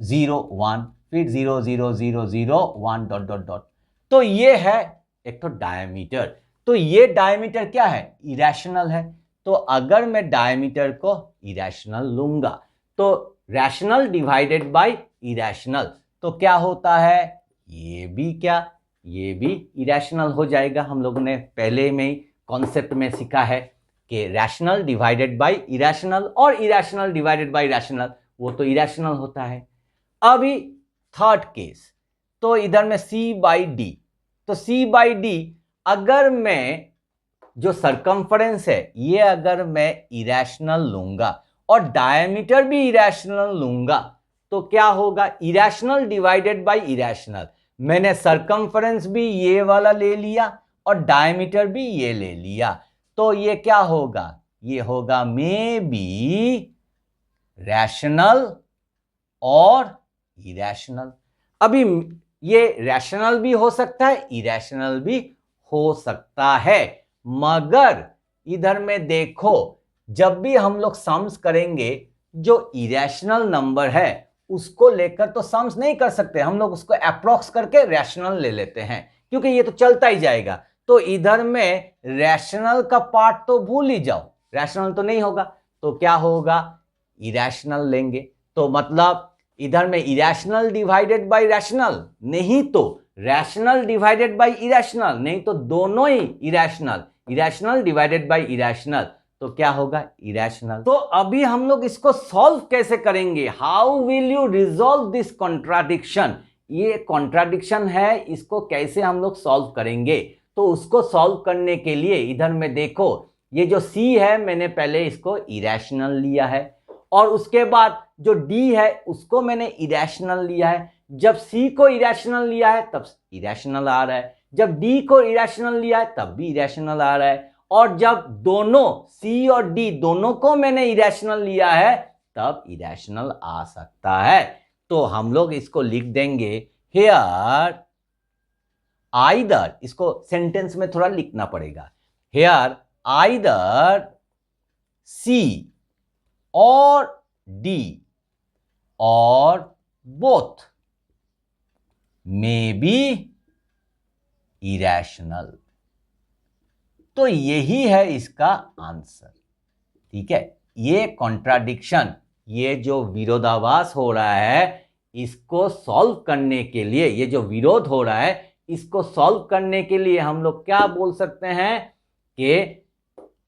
[SPEAKER 1] 0001 फिर 00001 डॉट डॉट डॉट। तो ये है एक तो डायमीटर। तो ये डायमीटर क्या है, इरेशनल है। तो अगर मैं डायमीटर को इरेशनल लूंगा तो रैशनल डिवाइडेड बाय इरेशनल, तो क्या होता है, ये भी क्या, ये भी इरेशनल हो जाएगा। हम लोगों ने पहले में ही कॉन्सेप्ट में सीखा है कि रैशनल डिवाइडेड बाय इरेशनल और इरेशनल डिवाइडेड बाय रैशनल, वो तो इरेशनल होता है। अभी थर्ड केस, तो इधर में C/D, तो C/D अगर मैं जो सरकमफ्रेंस है ये अगर मैं इरेशनल लूंगा और डायमीटर भी इरेशनल लूंगा, तो क्या होगा, इरेशनल डिवाइडेड बाय इरेशनल। मैंने सरकमफ्रेंस भी ये वाला ले लिया और डायमीटर भी ये ले लिया, तो ये क्या होगा, ये होगा मे बी रैशनल और इरेशनल। अभी ये रैशनल भी हो सकता है, इरेशनल भी हो सकता है, मगर इधर में देखो जब भी हम लोग सम्स करेंगे, जो इरेशनल नंबर है उसको लेकर तो सम्स नहीं कर सकते, हम लोग उसको अप्रोक्स करके रैशनल ले लेते हैं, क्योंकि ये तो चलता ही जाएगा। तो इधर में रैशनल का पार्ट तो भूल ही जाओ, रैशनल तो नहीं होगा, तो क्या होगा, इरेशनल लेंगे। तो मतलब इधर में इरेशनल डिवाइडेड बाय रैशनल, नहीं तो रैशनल डिवाइडेड बाय इरेशनल, नहीं तो दोनों ही irrational, irrational divided by irrational, तो क्या होगा, इरेशनल। तो अभी हम लोग इसको सॉल्व कैसे करेंगे, how will you resolve this contradiction, ये कॉन्ट्राडिक्शन है, इसको कैसे हम लोग सॉल्व करेंगे। तो उसको सॉल्व करने के लिए इधर में देखो, ये जो C है मैंने पहले इसको इरेशनल लिया है, और उसके बाद जो D है उसको मैंने इरेशनल लिया है। जब C को इरेशनल लिया है तब इरेशनल आ रहा है, जब D को इरेशनल लिया है तब भी इरेशनल आ रहा है, और जब दोनों C और D दोनों को मैंने इरेशनल लिया है तब इरेशनल आ सकता है। तो हम लोग इसको लिख देंगे हेयर आइदर, इसको सेंटेंस में थोड़ा लिखना पड़ेगा, हेयर आइदर C और D और बोथ मे बी इरेशनल। तो यही है इसका आंसर, ठीक है। ये कॉन्ट्राडिक्शन, ये जो विरोधाभास हो रहा है, इसको सॉल्व करने के लिए, ये जो विरोध हो रहा है इसको सॉल्व करने के लिए हम लोग क्या बोल सकते हैं कि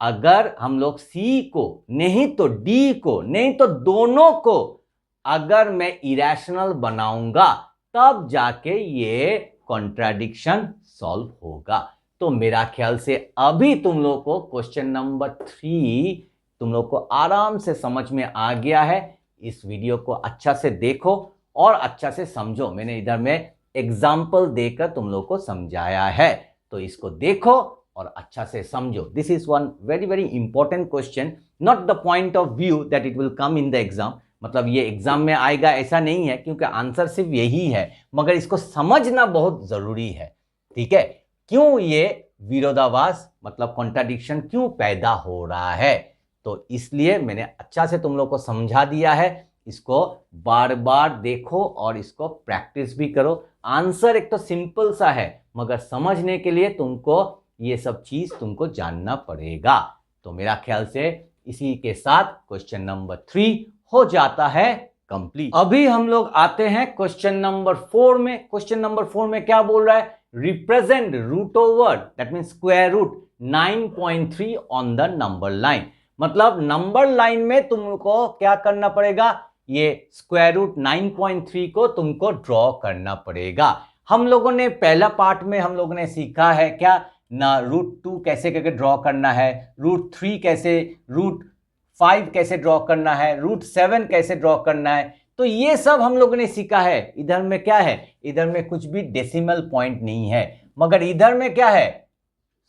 [SPEAKER 1] अगर हम लोग C को नहीं तो D को नहीं तो दोनों को अगर मैं इरेशनल बनाऊंगा तब जाके ये कॉन्ट्राडिक्शन सॉल्व होगा। तो मेरा ख्याल से अभी तुम लोग को क्वेश्चन नंबर 3 तुम लोग को आराम से समझ में आ गया है। इस वीडियो को अच्छा से देखो और अच्छा से समझो, मैंने इधर में एग्जाम्पल देकर तुम लोग को समझाया है, तो इसको देखो और अच्छा से समझो। This is one very very important question, not the point of view that it will come in the exam, मतलब ये एग्जाम में आएगा ऐसा नहीं है, क्योंकि आंसर सिर्फ यही है, मगर इसको समझना बहुत जरूरी है, ठीक है। क्यों ये विरोधाभास मतलब कॉन्ट्राडिक्शन क्यों पैदा हो रहा है, तो इसलिए मैंने अच्छा से तुम लोग को समझा दिया है। इसको बार बार देखो और इसको प्रैक्टिस भी करो। आंसर एक तो सिंपल सा है, मगर समझने के लिए तुमको ये सब चीज तुमको जानना पड़ेगा। तो मेरा ख्याल से इसी के साथ क्वेश्चन नंबर 3 हो जाता है कंप्लीट। अभी हम लोग आते हैं क्वेश्चन नंबर 4 में। क्वेश्चन नंबर 4 में क्या बोल रहा है, represent root over that mean square root 9.3 on the number line. मतलब नंबर लाइन में तुमको क्या करना पड़ेगा, ये स्क्वायर रूट 9.3 को तुमको ड्रॉ करना पड़ेगा। हम लोगों ने पहला पार्ट में हम लोगों ने सीखा है क्या ना, √2 कैसे करके ड्रॉ करना है, √3 कैसे, √5 कैसे ड्रॉ करना है, √7 कैसे ड्रॉ करना है, तो ये सब हम लोगों ने सीखा है। इधर में क्या है, इधर में कुछ भी डेसिमल पॉइंट नहीं है, मगर इधर में क्या है,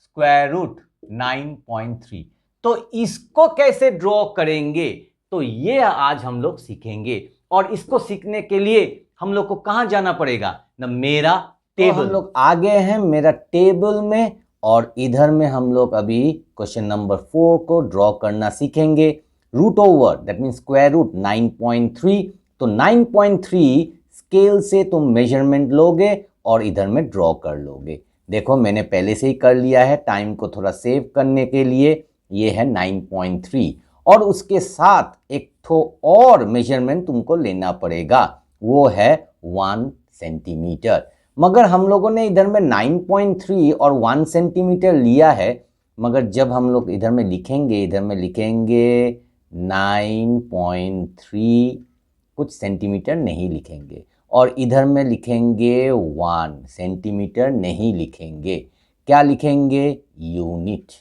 [SPEAKER 1] स्क्वायर रूट 9.3। तो इसको कैसे ड्रॉ करेंगे, तो ये आज हम लोग सीखेंगे। और इसको सीखने के लिए हम लोग को कहां जाना पड़ेगा ना, मेरा टेबल। तो हम लोग आ गए हैं मेरा टेबल में, और इधर में हम लोग अभी क्वेश्चन नंबर 4 को ड्रॉ करना सीखेंगे। Root over that mean square root 9.3। तो 9.3 स्केल से तुम मेजरमेंट लोगे और इधर में ड्रॉ कर लोगे। देखो मैंने पहले से ही कर लिया है, टाइम को थोड़ा सेव करने के लिए। ये है 9.3, और उसके साथ एक तो और मेजरमेंट तुमको लेना पड़ेगा, वो है 1 सेंटीमीटर। मगर हम लोगों ने इधर में 9.3 और 1 सेंटीमीटर लिया है, मगर जब हम लोग इधर में लिखेंगे, इधर में लिखेंगे 9.3 कुछ सेंटीमीटर नहीं लिखेंगे, और इधर में लिखेंगे 1 सेंटीमीटर नहीं लिखेंगे। क्या लिखेंगे, यूनिट।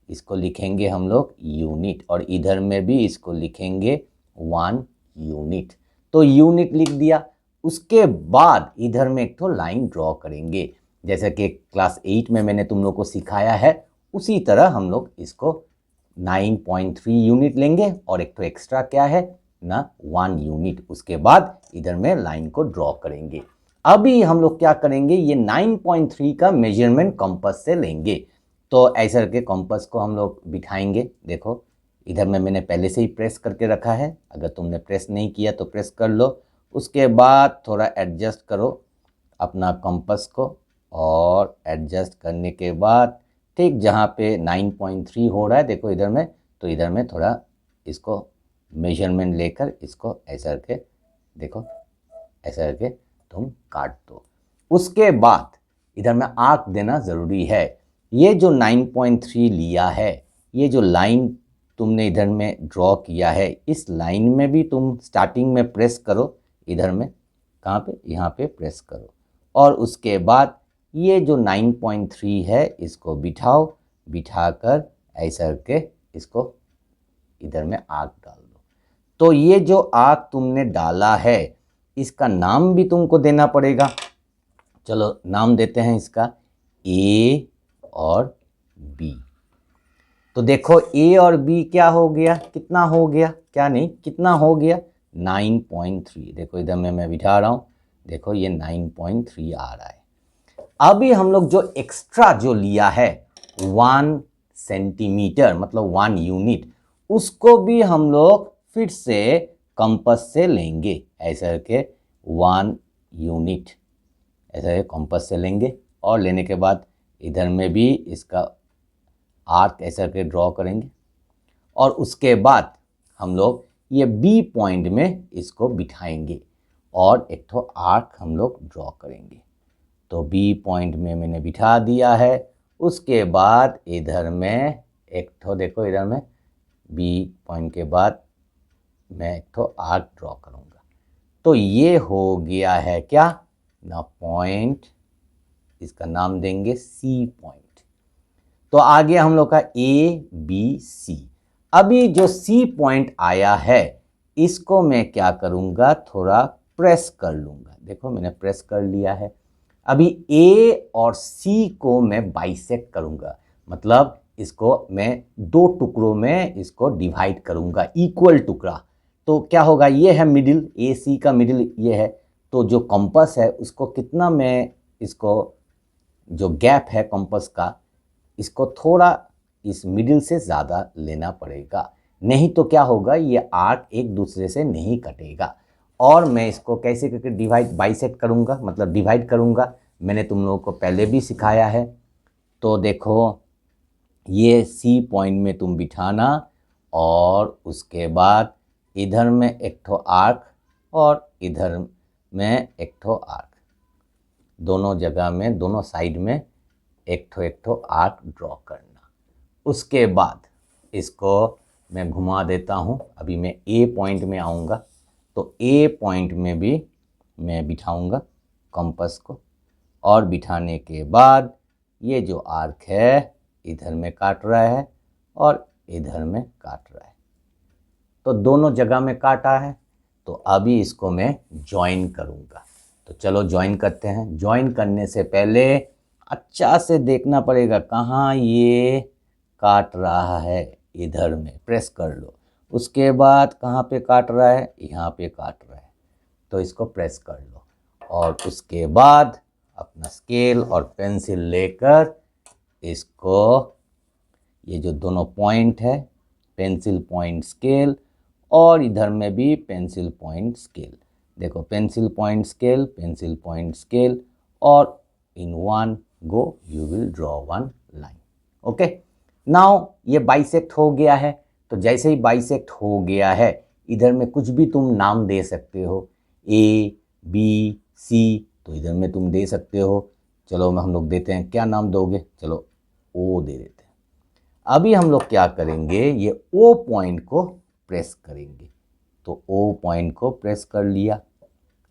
[SPEAKER 1] इसको लिखेंगे हम लोग यूनिट, और इधर में भी इसको लिखेंगे 1 यूनिट। तो यूनिट लिख दिया। उसके बाद इधर में एक तो लाइन ड्रॉ करेंगे, जैसा कि क्लास 8 में मैंने तुम लोग को सिखाया है, उसी तरह हम लोग इसको 9.3 यूनिट लेंगे, और एक तो एक्स्ट्रा क्या है ना, 1 यूनिट। उसके बाद इधर में लाइन को ड्रॉ करेंगे। अभी हम लोग क्या करेंगे, ये 9.3 का मेजरमेंट कंपास से लेंगे। तो ऐसा करके कंपास को हम लोग बिठाएंगे। देखो इधर में मैंने पहले से ही प्रेस करके रखा है, अगर तुमने प्रेस नहीं किया तो प्रेस कर लो। उसके बाद थोड़ा एडजस्ट करो अपना कंपास को, और एडजस्ट करने के बाद ठीक जहाँ पे 9.3 हो रहा है, देखो इधर में, तो इधर में थोड़ा इसको मेजरमेंट लेकर इसको ऐसा करके, देखो ऐसा करके तुम काट दो। उसके बाद इधर में आर्क देना ज़रूरी है। ये जो 9.3 लिया है, ये जो लाइन तुमने इधर में ड्रॉ किया है, इस लाइन में भी तुम स्टार्टिंग में प्रेस करो, इधर में कहाँ पे, यहाँ पे प्रेस करो, और उसके बाद ये जो 9.3 है इसको बिठाओ, बिठाकर ऐसा करके इसको इधर में आर्क डाल दो। तो ये जो आर्क तुमने डाला है, इसका नाम भी तुमको देना पड़ेगा। चलो नाम देते हैं इसका, ए और बी। तो देखो ए और बी क्या हो गया, कितना हो गया, क्या नहीं कितना हो गया, 9.3। देखो इधर में मैं बिठा रहा हूँ, देखो ये 9.3 आ रहा है। अभी हम लोग जो एक्स्ट्रा जो लिया है 1 सेंटीमीटर मतलब 1 यूनिट, उसको भी हम लोग फिर से कंपास से लेंगे। ऐसा करके 1 यूनिट ऐसा है कंपास से लेंगे, और लेने के बाद इधर में भी इसका आर्क ऐसा करके ड्रॉ करेंगे, और उसके बाद हम लोग ये बी पॉइंट में इसको बिठाएंगे, और एक तो आर्क हम लोग ड्रॉ करेंगे। तो बी पॉइंट में मैंने बिठा दिया है। उसके बाद इधर में एक तो देखो, इधर में बी पॉइंट के बाद मैं एक तो आर्क ड्रॉ करूँगा। तो ये हो गया है क्या ना पॉइंट, इसका नाम देंगे सी पॉइंट। तो आ गया हम लोग का ए बी सी। अभी जो सी पॉइंट आया है, इसको मैं क्या करूँगा, थोड़ा प्रेस कर लूँगा। देखो मैंने प्रेस कर लिया है। अभी ए और सी को मैं बाइसेक्ट करूँगा, मतलब इसको मैं 2 टुकड़ों में इसको डिवाइड करूँगा, इक्वल टुकड़ा। तो क्या होगा, ये है मिडिल, ए सी का मिडिल ये है। तो जो कंपास है उसको कितना, मैं इसको जो गैप है कंपास का, इसको थोड़ा इस मिडिल से ज़्यादा लेना पड़ेगा, नहीं तो क्या होगा, ये आर्क एक दूसरे से नहीं कटेगा। और मैं इसको कैसे करके डिवाइड बाइसेक्ट करूँगा, मतलब डिवाइड करूँगा, मैंने तुम लोगों को पहले भी सिखाया है। तो देखो ये सी पॉइंट में तुम बिठाना, और उसके बाद इधर में एक ठो आर्क और इधर में एक ठो आर्क, दोनों जगह में दोनों साइड में एक ठो आर्क ड्रॉ करना। उसके बाद इसको मैं घुमा देता हूँ। अभी मैं ए पॉइंट में आऊँगा, तो ए पॉइंट में भी मैं बिठाऊँगा कंपास को, और बिठाने के बाद ये जो आर्क है इधर में काट रहा है और इधर में काट रहा है। तो दोनों जगह में काटा है। तो अभी इसको मैं ज्वाइन करूँगा। तो चलो ज्वाइन करते हैं। ज्वाइन करने से पहले अच्छा से देखना पड़ेगा कहाँ ये काट रहा है, इधर में प्रेस कर लो। उसके बाद कहाँ पे काट रहा है, यहाँ पे काट रहा है, तो इसको प्रेस कर लो। और उसके बाद अपना स्केल और पेंसिल लेकर इसको, ये जो दोनों पॉइंट है, पेंसिल पॉइंट स्केल, और इधर में भी पेंसिल पॉइंट स्केल, देखो pencil point scale, pencil point scale, और in one go you will draw one line. Okay, now ये बाइसेक्ट हो गया है। तो जैसे ही बाइसेक्ट हो गया है, इधर में कुछ भी तुम नाम दे सकते हो, ए बी सी, तो इधर में तुम दे सकते हो। चलो हम लोग देते हैं, क्या नाम दोगे, चलो ओ दे देते हैं। अभी हम लोग क्या करेंगे, ये ओ पॉइंट को प्रेस करेंगे। तो ओ पॉइंट को प्रेस कर लिया।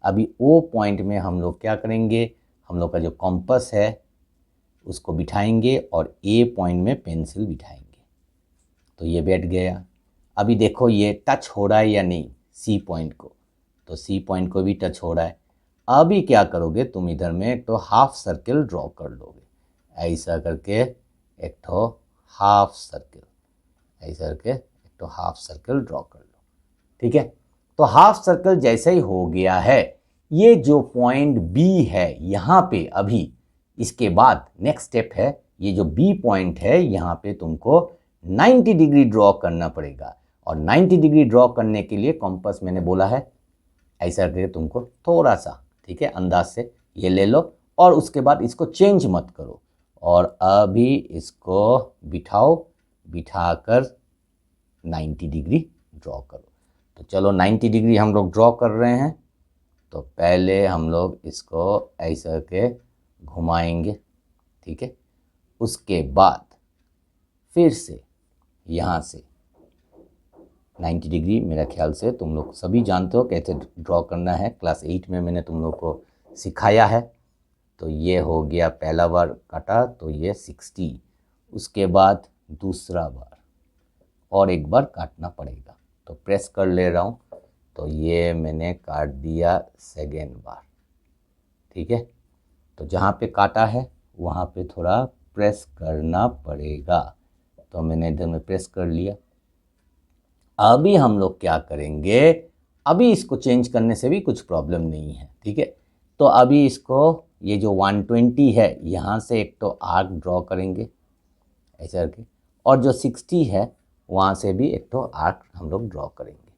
[SPEAKER 1] अभी ओ पॉइंट में हम लोग क्या करेंगे, हम लोग का जो कंपास है उसको बिठाएंगे और ए पॉइंट में पेंसिल बिठाएंगे। तो ये बैठ गया। अभी देखो ये टच हो रहा है या नहीं सी पॉइंट को, तो सी पॉइंट को भी टच हो रहा है। अभी क्या करोगे तुम, इधर में तो हाफ सर्कल ड्रॉ कर लोगे, ऐसा करके एक तो हाफ सर्कल, ऐसा करके एक तो हाफ सर्कल ड्रॉ कर लो। ठीक है, तो हाफ सर्कल जैसे ही हो गया है, ये जो पॉइंट बी है यहाँ पे, अभी इसके बाद नेक्स्ट स्टेप है, ये जो बी पॉइंट है यहाँ पे तुमको 90 डिग्री ड्रॉ करना पड़ेगा। और 90 डिग्री ड्रॉ करने के लिए कंपास मैंने बोला है ऐसा करके तुमको थोड़ा सा, ठीक है, अंदाज से ये ले लो, और उसके बाद इसको चेंज मत करो, और अभी इसको बिठाओ, बिठाकर 90 डिग्री ड्रॉ करो। तो चलो 90 डिग्री हम लोग ड्रॉ कर रहे हैं। तो पहले हम लोग इसको ऐसा के घुमाएंगे, ठीक है। उसके बाद फिर से यहाँ से 90 डिग्री, मेरा ख्याल से तुम लोग सभी जानते हो कैसे ड्रॉ करना है, क्लास 8 में मैंने तुम लोग को सिखाया है। तो ये हो गया पहला बार काटा, तो ये 60। उसके बाद दूसरा बार और एक बार काटना पड़ेगा, तो प्रेस कर ले रहा हूँ। तो ये मैंने काट दिया सेकेंड बार, ठीक है। तो जहाँ पे काटा है वहाँ पे थोड़ा प्रेस करना पड़ेगा, तो मैंने इधर में प्रेस कर लिया। अभी हम लोग क्या करेंगे, अभी इसको चेंज करने से भी कुछ प्रॉब्लम नहीं है, ठीक है। तो अभी इसको, ये जो 120 है यहाँ से एक तो आर्क ड्रॉ करेंगे ऐसा करके, और जो 60 है वहाँ से भी एक तो आर्क हम लोग ड्रॉ करेंगे।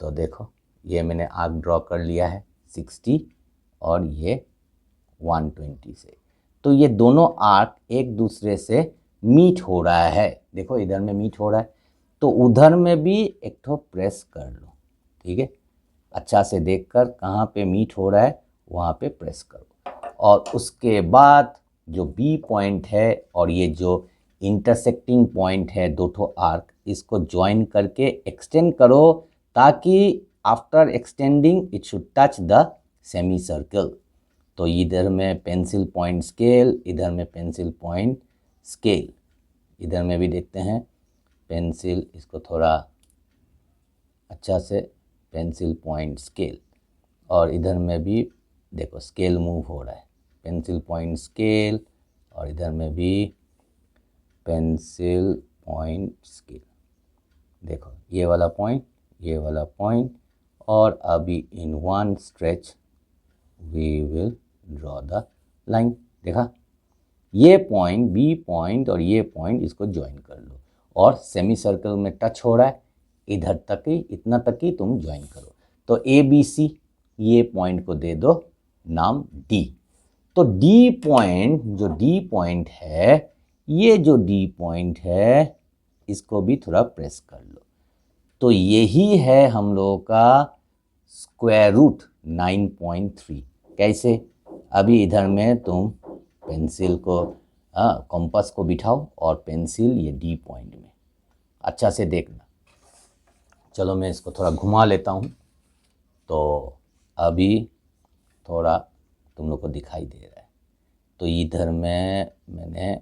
[SPEAKER 1] तो देखो ये मैंने आर्क ड्रॉ कर लिया है 60 और ये 120 से। तो ये दोनों आर्क एक दूसरे से मीट हो रहा है, देखो इधर में मीट हो रहा है, तो उधर में भी एक तो प्रेस कर लो, ठीक है। अच्छा से देखकर कहाँ पे मीट हो रहा है वहाँ पे प्रेस करो। और उसके बाद जो बी पॉइंट है और ये जो इंटरसेक्टिंग पॉइंट है, दो ठो आर्क, इसको ज्वाइन करके एक्सटेंड करो, ताकि after extending it should touch the semi circle. तो इधर में पेंसिल पॉइंट स्केल, इधर में पेंसिल पॉइंट स्केल, इधर में भी देखते हैं पेंसिल, इसको थोड़ा अच्छा से पेंसिल पॉइंट स्केल, और इधर में भी देखो स्केल मूव हो रहा है, पेंसिल पॉइंट स्केल, और इधर में भी पेंसिल पॉइंट स्केल। देखो ये वाला पॉइंट, ये वाला पॉइंट, और अभी in one stretch we will draw the line. देखा, ये पॉइंट बी पॉइंट और ये पॉइंट, इसको ज्वाइन कर लो, और सेमी सर्कल में टच हो रहा है, इधर तक ही, इतना तक ही तुम ज्वाइन करो। तो ए बी सी, ये पॉइंट को दे दो नाम डी। तो डी पॉइंट, जो डी पॉइंट है, ये जो डी पॉइंट है, इसको भी थोड़ा प्रेस कर लो। तो यही है हम लोगों का स्क्वायर रूट 9.3। कैसे, अभी इधर में तुम पेंसिल को, कंपास को बिठाओ और पेंसिल ये डी पॉइंट में, अच्छा से देखना। चलो मैं इसको थोड़ा घुमा लेता हूँ, तो अभी थोड़ा तुम लोग को दिखाई दे रहा है। तो इधर में मैंने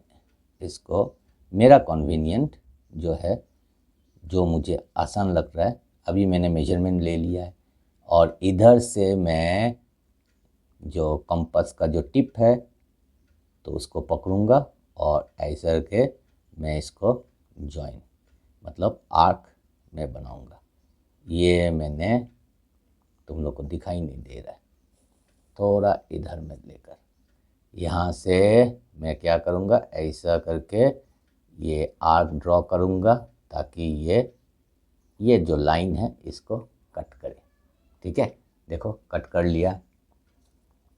[SPEAKER 1] इसको, मेरा कन्वीनियंट जो है, जो मुझे आसान लग रहा है, अभी मैंने मेजरमेंट ले लिया है। और इधर से मैं जो कंपास का जो टिप है तो उसको पकड़ूंगा और ऐसा करके मैं इसको जॉइन मतलब आर्क में बनाऊंगा। ये मैंने तुम लोग को दिखाई नहीं दे रहा है, थोड़ा इधर में लेकर यहाँ से मैं क्या करूँगा, ऐसा करके ये आर्क ड्रॉ करूँगा ताकि ये जो लाइन है इसको कट करे। ठीक है, देखो कट कर लिया।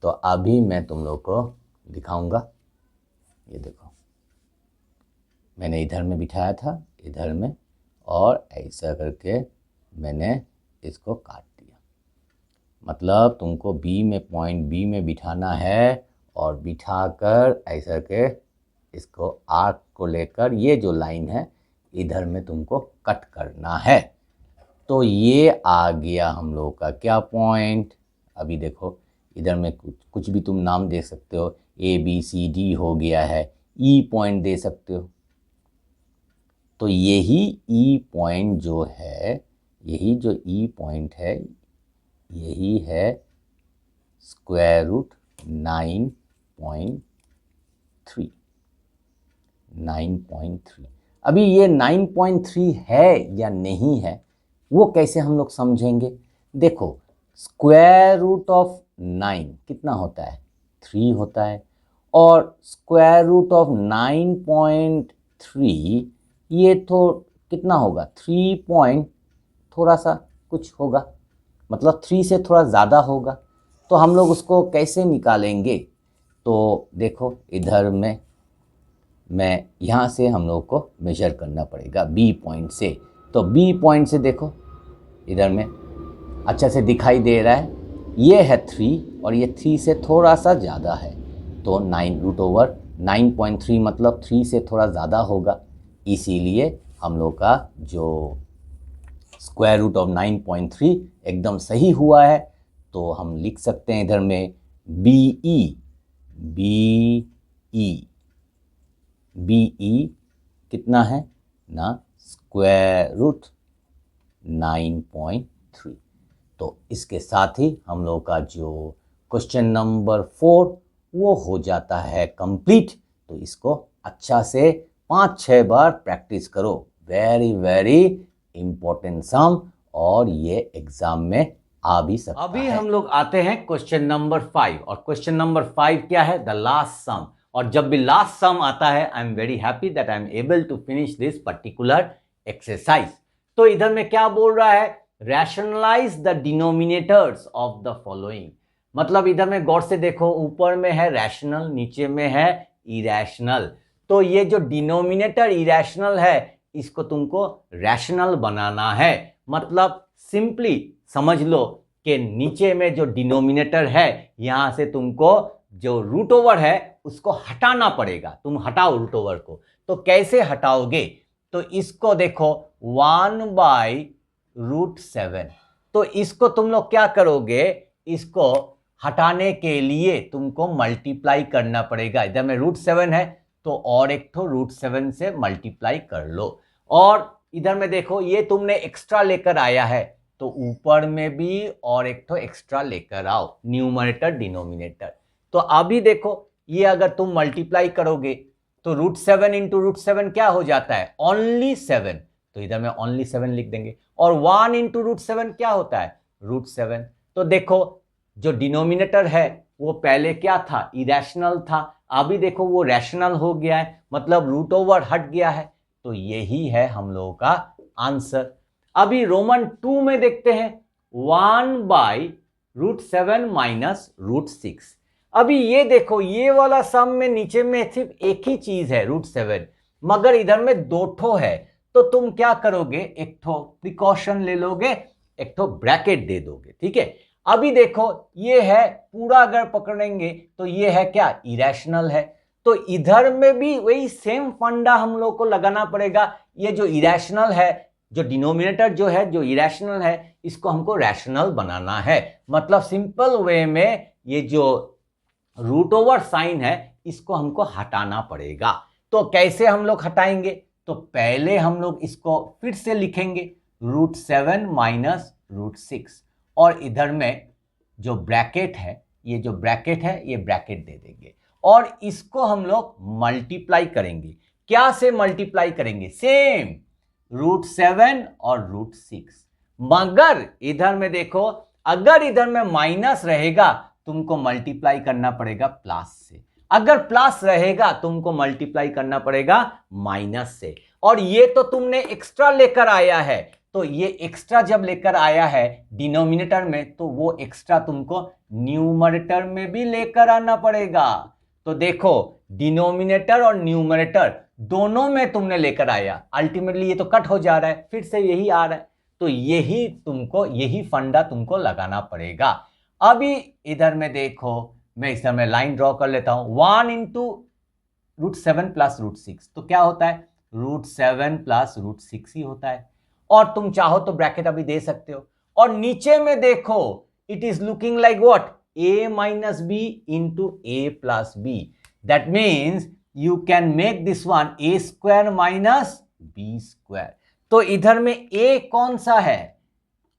[SPEAKER 1] तो अभी मैं तुम लोग को दिखाऊंगा। ये देखो मैंने इधर में बिठाया था, इधर में, और ऐसा करके मैंने इसको काट दिया। मतलब तुमको बी में पॉइंट बी में बिठाना है और बिठाकर ऐसा के इसको आर्क को लेकर ये जो लाइन है इधर में तुमको कट करना है। तो ये आ गया हम लोग का क्या पॉइंट। अभी देखो इधर में कुछ भी तुम नाम दे सकते हो, ए बी सी डी हो गया है, ई पॉइंट दे सकते हो। तो यही ई पॉइंट जो है, यही जो ई पॉइंट है, यही है स्क्वायर रूट 9.3। अभी ये 9.3 है या नहीं है वो कैसे हम लोग समझेंगे। देखो स्क्वायर रूट ऑफ 9 कितना होता है, 3 होता है, और स्क्वायर रूट ऑफ 9.3 ये तो कितना होगा, 3 पॉइंट थोड़ा सा कुछ होगा, मतलब 3 से थोड़ा ज़्यादा होगा। तो हम लोग उसको कैसे निकालेंगे। तो देखो इधर में मैं यहाँ से हम लोग को मेजर करना पड़ेगा बी पॉइंट से। तो बी पॉइंट से देखो इधर में अच्छा से दिखाई दे रहा है, ये है 3 और ये 3 से थोड़ा सा ज़्यादा है। तो 9√9.3 मतलब 3 से थोड़ा ज़्यादा होगा, इसीलिए हम लोग का जो स्क्वायर रूट ऑफ 9.3 एकदम सही हुआ है। तो हम लिख सकते हैं इधर में बी ई कितना है ना, स्क्वायर रूट 9.3। तो इसके साथ ही हम लोग का जो क्वेश्चन नंबर 4 वो हो जाता है कंप्लीट। तो इसको अच्छा से 5-6 बार प्रैक्टिस करो, वेरी वेरी इंपॉर्टेंट सम, और ये एग्जाम में आ भी सकता है। अभी हम लोग आते हैं क्वेश्चन नंबर 5, और क्वेश्चन नंबर 5 क्या है, द लास्ट सम। और जब भी लास्ट सम आता है I am very happy that I am able to finish this particular exercise. तो इधर में क्या बोल रहा है, rationalise the denominators of the following. मतलब इधर में गौर से देखो, ऊपर में है रैशनल, नीचे में है इरेशनल। तो ये जो डिनोमिनेटर इरेशनल है इसको तुमको रैशनल बनाना है। मतलब सिंपली समझ लो कि नीचे में जो डिनोमिनेटर है यहां से तुमको जो रूट ओवर है उसको हटाना पड़ेगा। तुम हटाओ रूट ओवर को, तो कैसे हटाओगे, तो इसको देखो 1/√7। तो इसको तुम लोग क्या करोगे, इसको हटाने के लिए तुमको मल्टीप्लाई करना पड़ेगा। इधर में √7 है तो और एक तो √7 से मल्टीप्लाई कर लो। और इधर में देखो ये तुमने एक्स्ट्रा लेकर आया है तो ऊपर में भी और एक तो एक्स्ट्रा लेकर आओ, न्यूमरेटर डिनोमिनेटर। तो अभी देखो ये अगर तुम मल्टीप्लाई करोगे तो √7 इंटू √7 क्या हो जाता है, ओनली 7। तो इधर में ओनली 7 लिख देंगे। और 1 इंटू √7 क्या होता है, √7। तो देखो जो डिनोमिनेटर है वो पहले क्या था, इरेशनल था, अभी देखो वो रैशनल हो गया है, मतलब रूट ओवर हट गया है। तो यही है हम लोगों का आंसर। अभी रोमन 2 में देखते हैं 1/√7 माइनस √6। अभी ये देखो ये वाला सम में नीचे में सिर्फ एक ही चीज है √7, मगर इधर में 2 ठो है। तो तुम क्या करोगे, एक ठो प्रिकॉशन ले लोगे, एक ठो ब्रैकेट दे दोगे। ठीक है, अभी देखो ये है पूरा अगर पकड़ेंगे तो ये है क्या, इरेशनल है। तो इधर में भी वही सेम फंडा हम लोग को लगाना पड़ेगा। ये जो इरेशनल है, जो डिनोमिनेटर जो है जो इरेशनल है, इसको हमको रैशनल बनाना है। मतलब सिंपल वे में ये जो रूट ओवर साइन है इसको हमको हटाना पड़ेगा। तो कैसे हम लोग हटाएंगे, तो पहले हम लोग इसको फिर से लिखेंगे √7 माइनस √6, और इधर में जो ब्रैकेट है, ये जो ब्रैकेट है ये ब्रैकेट दे देंगे और इसको हम लोग मल्टीप्लाई करेंगे। क्या से मल्टीप्लाई करेंगे? सेम √7 और √6। मगर इधर में देखो, अगर इधर में माइनस रहेगा तुमको मल्टीप्लाई करना पड़ेगा प्लस से, अगर प्लस रहेगा तुमको मल्टीप्लाई करना पड़ेगा माइनस से। और ये तो तुमने एक्स्ट्रा लेकर आया है, तो ये एक्स्ट्रा जब लेकर आया है डिनोमिनेटर में, तो वो एक्स्ट्रा तुमको न्यूमरेटर में भी लेकर आना पड़ेगा। तो देखो, डिनोमिनेटर और न्यूमरेटर दोनों में तुमने लेकर आया, अल्टीमेटली ये तो कट हो जा रहा है, फिर से यही आ रहा है, तो यही फंडा तुमको लगाना पड़ेगा। अभी इधर में देखो, मैं इस तरह में लाइन ड्रॉ कर लेता हूं, 1 इंटू √7 प्लस √6, तो क्या होता है? √7 प्लस √6 ही होता है। और तुम चाहो तो ब्रैकेट अभी दे सकते हो। और नीचे में देखो, it is looking like what? a minus b into a plus b. That means you can make this one a square minus b square. तो इधर में a कौन सा है?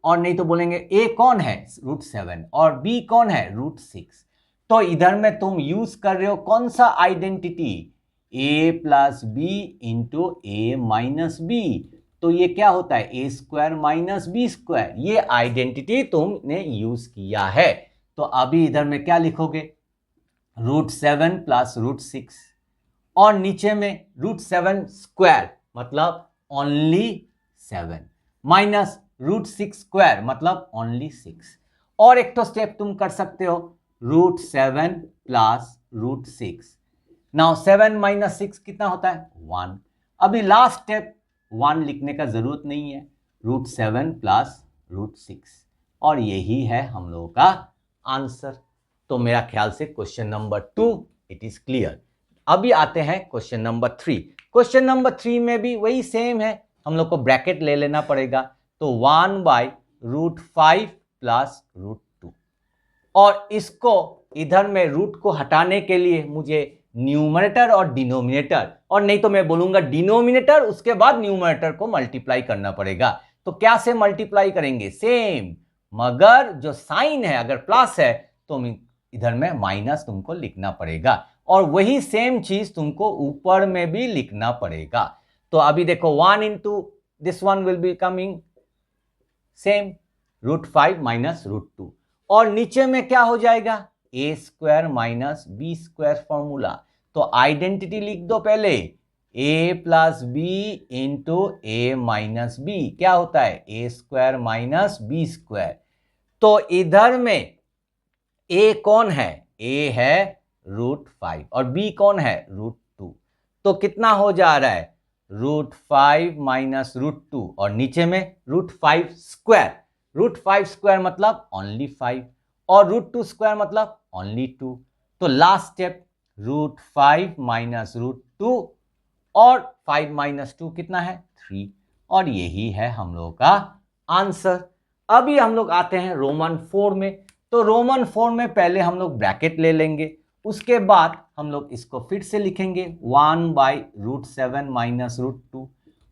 [SPEAKER 1] और नहीं तो बोलेंगे a कौन है? √7 और b कौन है? √6। तो इधर में तुम यूज कर रहे हो कौन सा identity? a plus b into a minus b। तो ये क्या होता है? a square minus b square. ये आइडेंटिटी तुमने यूज किया है। तो अभी इधर में क्या लिखोगे? √7 प्लस √6 और नीचे में √7 स्क्वायर मतलब ओनली 7 माइनस √6 स्क्वायर मतलब ओनली 6। और एक तो स्टेप तुम कर सकते हो, √7 प्लस √6। नाउ 7 माइनस 6 कितना होता है? 1। अभी लास्ट स्टेप 1 लिखने का जरूरत नहीं है, √7 प्लस √6, और यही है हम लोगों का आंसर। तो मेरा ख्याल से question number 2 it is clear. अभी आते हैं क्वेश्चन नंबर 3। क्वेश्चन नंबर 3 में भी वही सेम है, हम लोग को ब्रैकेट ले लेना पड़ेगा। तो 1/√5 प्लस √2, और इसको इधर में रूट को हटाने के लिए मुझे न्यूमरेटर और डिनोमिनेटर, और नहीं तो मैं बोलूंगा डिनोमिनेटर उसके बाद न्यूमरेटर को मल्टीप्लाई करना पड़ेगा। तो क्या से मल्टीप्लाई करेंगे? सेम, मगर जो साइन है अगर प्लस है तो इधर में माइनस तुमको लिखना पड़ेगा, और वही सेम चीज तुमको ऊपर में भी लिखना पड़ेगा। तो अभी देखो, 1 into this one will be coming same, √5 minus √2, और नीचे में क्या हो जाएगा? a square minus b square formula. तो आइडेंटिटी लिख दो पहले, a plus B into a minus B क्या होता है? a square minus b square. तो इधर में a कौन है? a है √5 और b कौन है? √2। तो कितना हो जा रहा है? √5 माइनस √2, और नीचे में √5 स्क्वायर। √5 स्क्वायर मतलब ओनली 5, और √2 स्क्वायर मतलब ओनली 2। तो लास्ट स्टेप √5 माइनस √2, और 5 माइनस 2 कितना है? 3, और यही है हम लोगों का आंसर। अभी हम लोग आते हैं रोमन 4 में। तो रोमन 4 में पहले हम लोग ब्रैकेट ले लेंगे, उसके बाद हम लोग इसको फिर से लिखेंगे 1/√7 माइनस √2,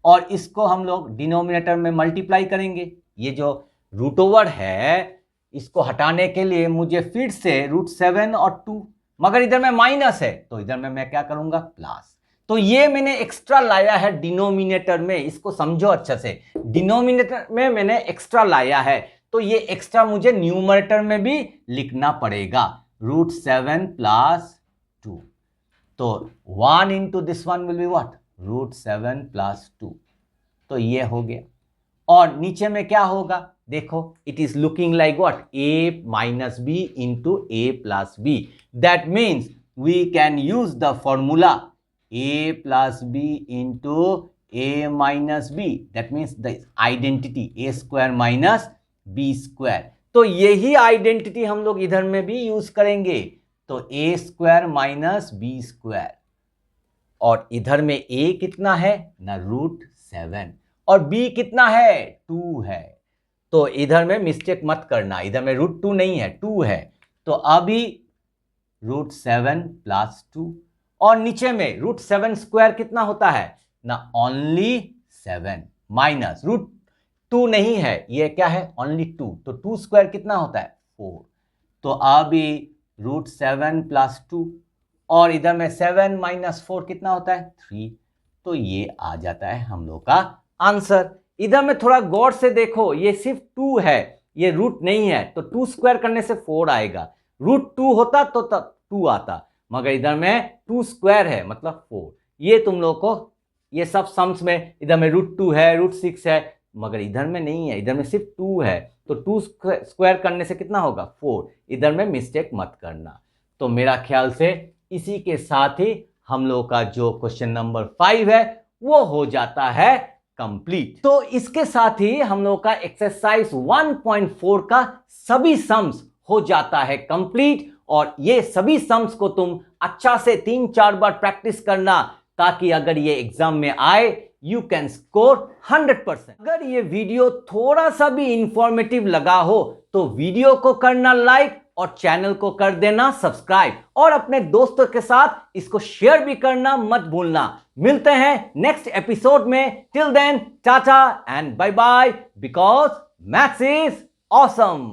[SPEAKER 1] और इसको हम लोग डिनोमिनेटर में मल्टीप्लाई करेंगे। ये जो रूट ओवर है इसको हटाने के लिए मुझे फिर से √7 और 2, मगर इधर में माइनस है तो इधर में मैं क्या करूंगा? प्लस। तो ये मैंने एक्स्ट्रा लाया है डिनोमिनेटर में, इसको समझो अच्छा से, डिनोमिनेटर में मैंने एक्स्ट्रा लाया है, तो ये एक्स्ट्रा मुझे न्यूमरेटर में भी लिखना पड़ेगा, √7 प्लस 2। तो 1 into this one will be what? √7 plus 2। तो ये हो गया, और नीचे में क्या होगा? देखो, it is looking like what? a minus B into a plus B. That means we can use the formula a plus B into a minus B. That means the identity a square minus b square. तो यही identity हम लोग इधर में भी use करेंगे। तो a square minus b square, और इधर में a कितना है ना? √7, और b कितना है? 2 है। तो इधर में मिस्टेक मत करना, इधर में √2 नहीं है, 2 है। तो अभी √7 प्लस 2, और नीचे में √7 स्क्वायर कितना होता है ना? ओनली 7 माइनस 2 नहीं है, ये क्या है, ओनली 2। तो 2 स्क्वायर कितना होता है, 4। तो अभी √7 + 2, और इधर में 7 - 4 कितना होता है, 3। तो ये आ जाता है हम लोग का आंसर। इधर में थोड़ा गौर से देखो, ये सिर्फ 2 है, ये रूट नहीं है, तो 2 स्क्वायर करने से 4 आएगा। √2 होता तो तब 2 आता, मगर इधर में 2 स्क्वायर है मतलब 4। ये तुम लोग को, ये सब सम्स में इधर में √2 है, √6 है, मगर इधर में नहीं है, इधर में सिर्फ 2 है। तो 2 स्क्वायर करने से कितना होगा, 4। इधर में मिस्टेक मत करना। तो मेरा ख्याल से इसी के साथ ही हम लोग का जो क्वेश्चन नंबर 5 है वो हो जाता है कंप्लीट। तो इसके साथ ही हम लोग का एक्सरसाइज 1.4 का सभी सम्स हो जाता है कंप्लीट। और ये सभी सम्स को तुम अच्छा से 3-4 बार प्रैक्टिस करना, ताकि अगर ये एग्जाम में आए यू कैन स्कोर 100%। अगर ये वीडियो थोड़ा सा भी इंफॉर्मेटिव लगा हो तो वीडियो को करना लाइक और चैनल को कर देना सब्सक्राइब, और अपने दोस्तों के साथ इसको शेयर भी करना मत भूलना। मिलते हैं नेक्स्ट एपिसोड में। Till then tata and bye bye, because maths is awesome.